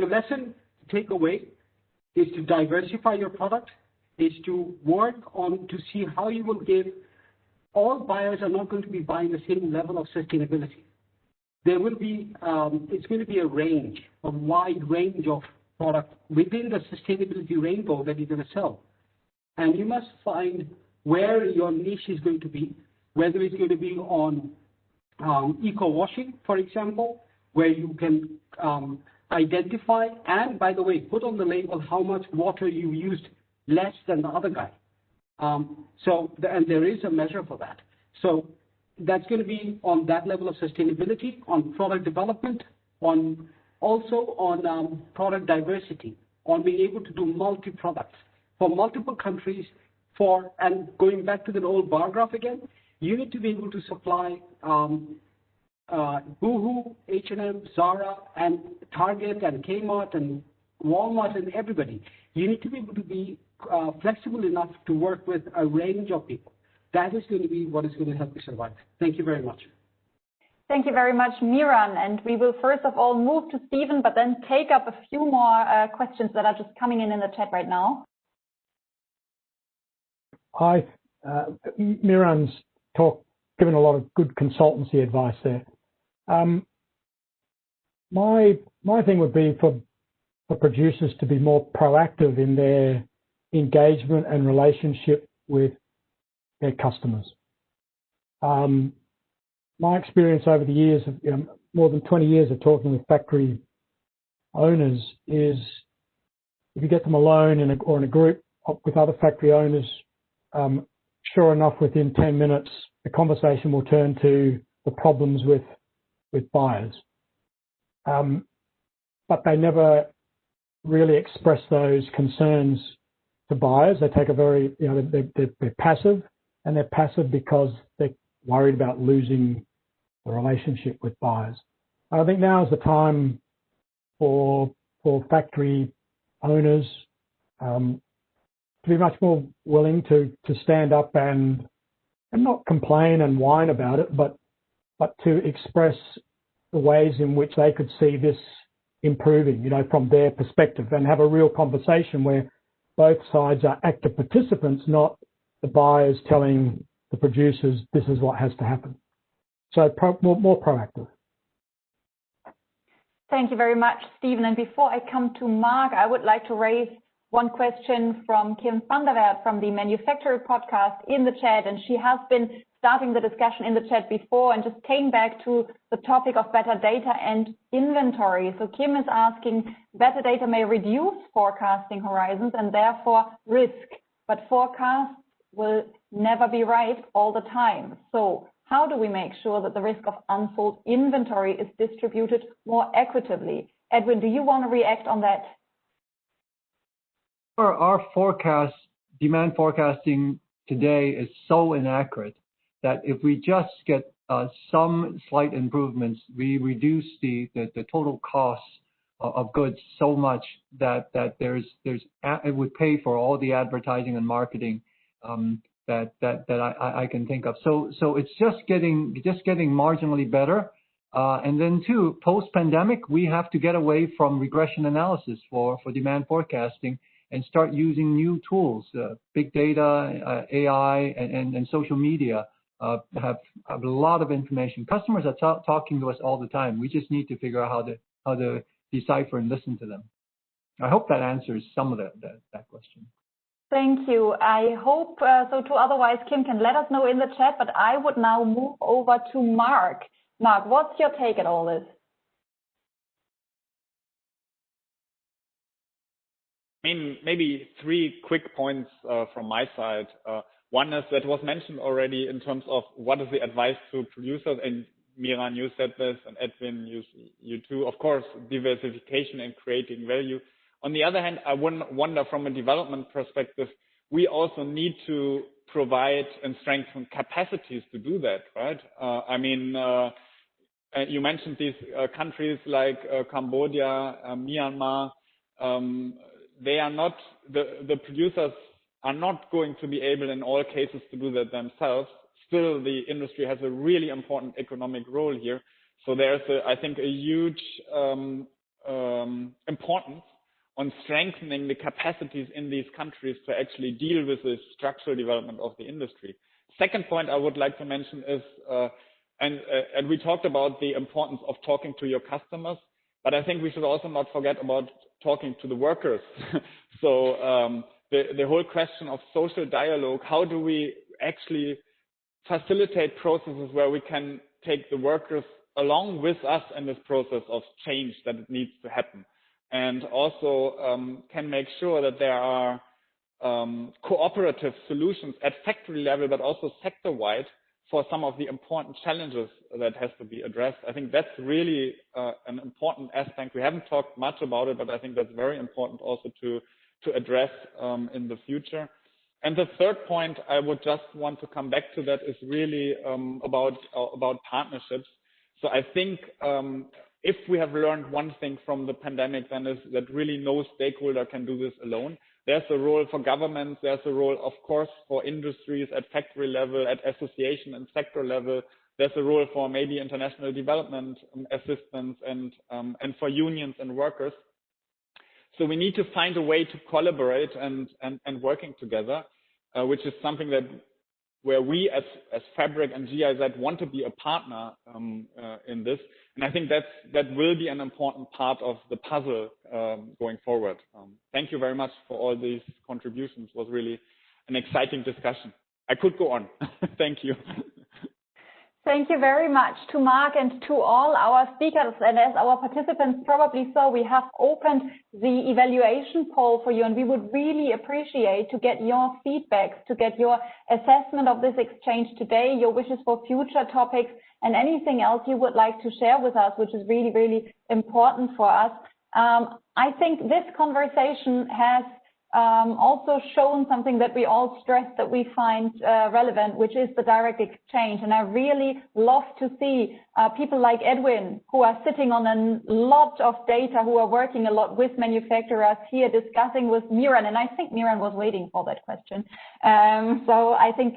lesson to take away is to diversify your product, is to work on to see how you will give. All buyers are not going to be buying the same level of sustainability. There will be, it's going to be a wide range of product within the sustainability rainbow that you're going to sell. And you must find where your niche is going to be, whether it's going to be on eco-washing, for example, where you can identify and, by the way, put on the label how much water you used less than the other guy. And there is a measure for that. So that's going to be on that level of sustainability, on product development, also on product diversity, on being able to do multi-products for multiple countries. And going back to the old bar graph again, you need to be able to supply Boohoo, H&M, Zara, and Target, and Kmart, and Walmart, and everybody. You need to be able to be flexible enough to work with a range of people. That is going to be what is going to help you survive. Thank you very much. Thank you very much, Miran. And we will first of all move to Stephen, but then take up a few more questions that are just coming in the chat right now. Hi, Miran's given a lot of good consultancy advice there. My thing would be for producers to be more proactive in their engagement and relationship with their customers. My experience over the years, of more than 20 years of talking with factory owners, is if you get them alone or in a group with other factory owners, sure enough, within 10 minutes, the conversation will turn to the problems with buyers. But they never really express those concerns to buyers. They take a very, they're passive, and they're passive because they're worried about losing the relationship with buyers. I think now is the time for factory owners to be much more willing to stand up and not complain and whine about it, but to express the ways in which they could see this improving, from their perspective, and have a real conversation where both sides are active participants, not the buyers telling the producers this is what has to happen. So more proactive. Thank you very much, Stephen. And before I come to Mark, I would like to raise one question from Kim van der Wert from the Manufacturer podcast in the chat. And she has been starting the discussion in the chat before and just came back to the topic of better data and inventory. So Kim is asking, better data may reduce forecasting horizons and therefore risk, but forecasts will never be right all the time. So how do we make sure that the risk of unsold inventory is distributed more equitably? Edwin, do you want to react on that? Our forecast, demand forecasting today is so inaccurate that if we just get some slight improvements, we reduce the total cost of goods so much that it would pay for all the advertising and marketing that I can think of. So it's just getting marginally better. And then too, post-pandemic, we have to get away from regression analysis for demand forecasting and start using new tools. Big data, AI, and social media have a lot of information. Customers are talking to us all the time. We just need to figure out how to decipher and listen to them. I hope that answers some of that question. Thank you. I hope so too. Otherwise, Kim can let us know in the chat, but I would now move over to Mark. Mark, what's your take on all this? I mean, maybe 3 quick points from my side. One is that was mentioned already in terms of what is the advice to producers, and Miran, you said this, and Edwin, you too. Of course, diversification and creating value. On the other hand, I wonder from a development perspective, we also need to provide and strengthen capacities to do that, right? you mentioned these countries like Cambodia, Myanmar. They are not, the producers are not going to be able in all cases to do that themselves. Still, the industry has a really important economic role here. So there's, I think, a huge importance on strengthening the capacities in these countries to actually deal with the structural development of the industry. Second point I would like to mention is, and we talked about the importance of talking to your customers, but I think we should also not forget about talking to the workers. So the whole question of social dialogue, how do we actually facilitate processes where we can take the workers along with us in this process of change that it needs to happen, and also can make sure that there are cooperative solutions at factory level, but also sector-wide for some of the important challenges that has to be addressed. I think that's really an important aspect. We haven't talked much about it, but I think that's very important also to address in the future. And the third point I would just want to come back to that is really about partnerships. So I think if we have learned one thing from the pandemic, then is that really no stakeholder can do this alone. There's a role for governments, there's a role, of course, for industries at factory level, at association and sector level. There's a role for maybe international development assistance and for unions and workers. So we need to find a way to collaborate and working together, which is something that where we as Fabric and GIZ want to be a partner in this. And I think that will be an important part of the puzzle going forward. Thank you very much for all these contributions. It was really an exciting discussion. I could go on. Thank you. Thank you very much to Mark and to all our speakers. And as our participants probably saw, we have opened the evaluation poll for you, and we would really appreciate to get your feedback, to get your assessment of this exchange today, your wishes for future topics, and anything else you would like to share with us, which is really, really important for us. I think this conversation has also shown something that we all stress that we find relevant, which is the direct exchange. And I really love to see people like Edwin, who are sitting on a lot of data, who are working a lot with manufacturers here, discussing with Miran. And I think Miran was waiting for that question. So I think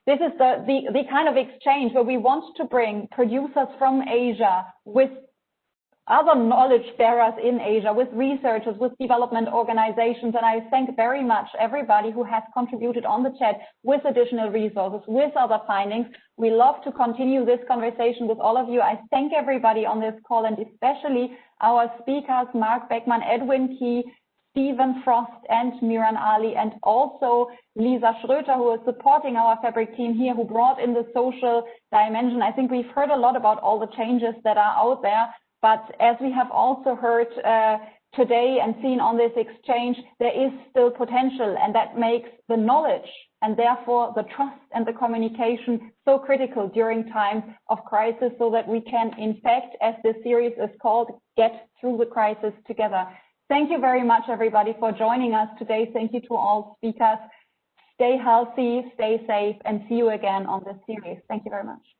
this is the kind of exchange where we want to bring producers from Asia with other knowledge bearers in Asia, with researchers, with development organizations. And I thank very much everybody who has contributed on the chat with additional resources, with other findings. We love to continue this conversation with all of you. I thank everybody on this call, and especially our speakers, Mark Beckmann, Edwin Key, Stephen Frost, and Miren Ali, and also Lisa Schröter, who is supporting our Fabric team here, who brought in the social dimension. I think we've heard a lot about all the changes that are out there. But as we have also heard today and seen on this exchange, there is still potential, and that makes the knowledge and therefore the trust and the communication so critical during times of crisis, so that we can, in fact, as this series is called, get through the crisis together. Thank you very much, everybody, for joining us today. Thank you to all speakers. Stay healthy, stay safe, and see you again on this series. Thank you very much.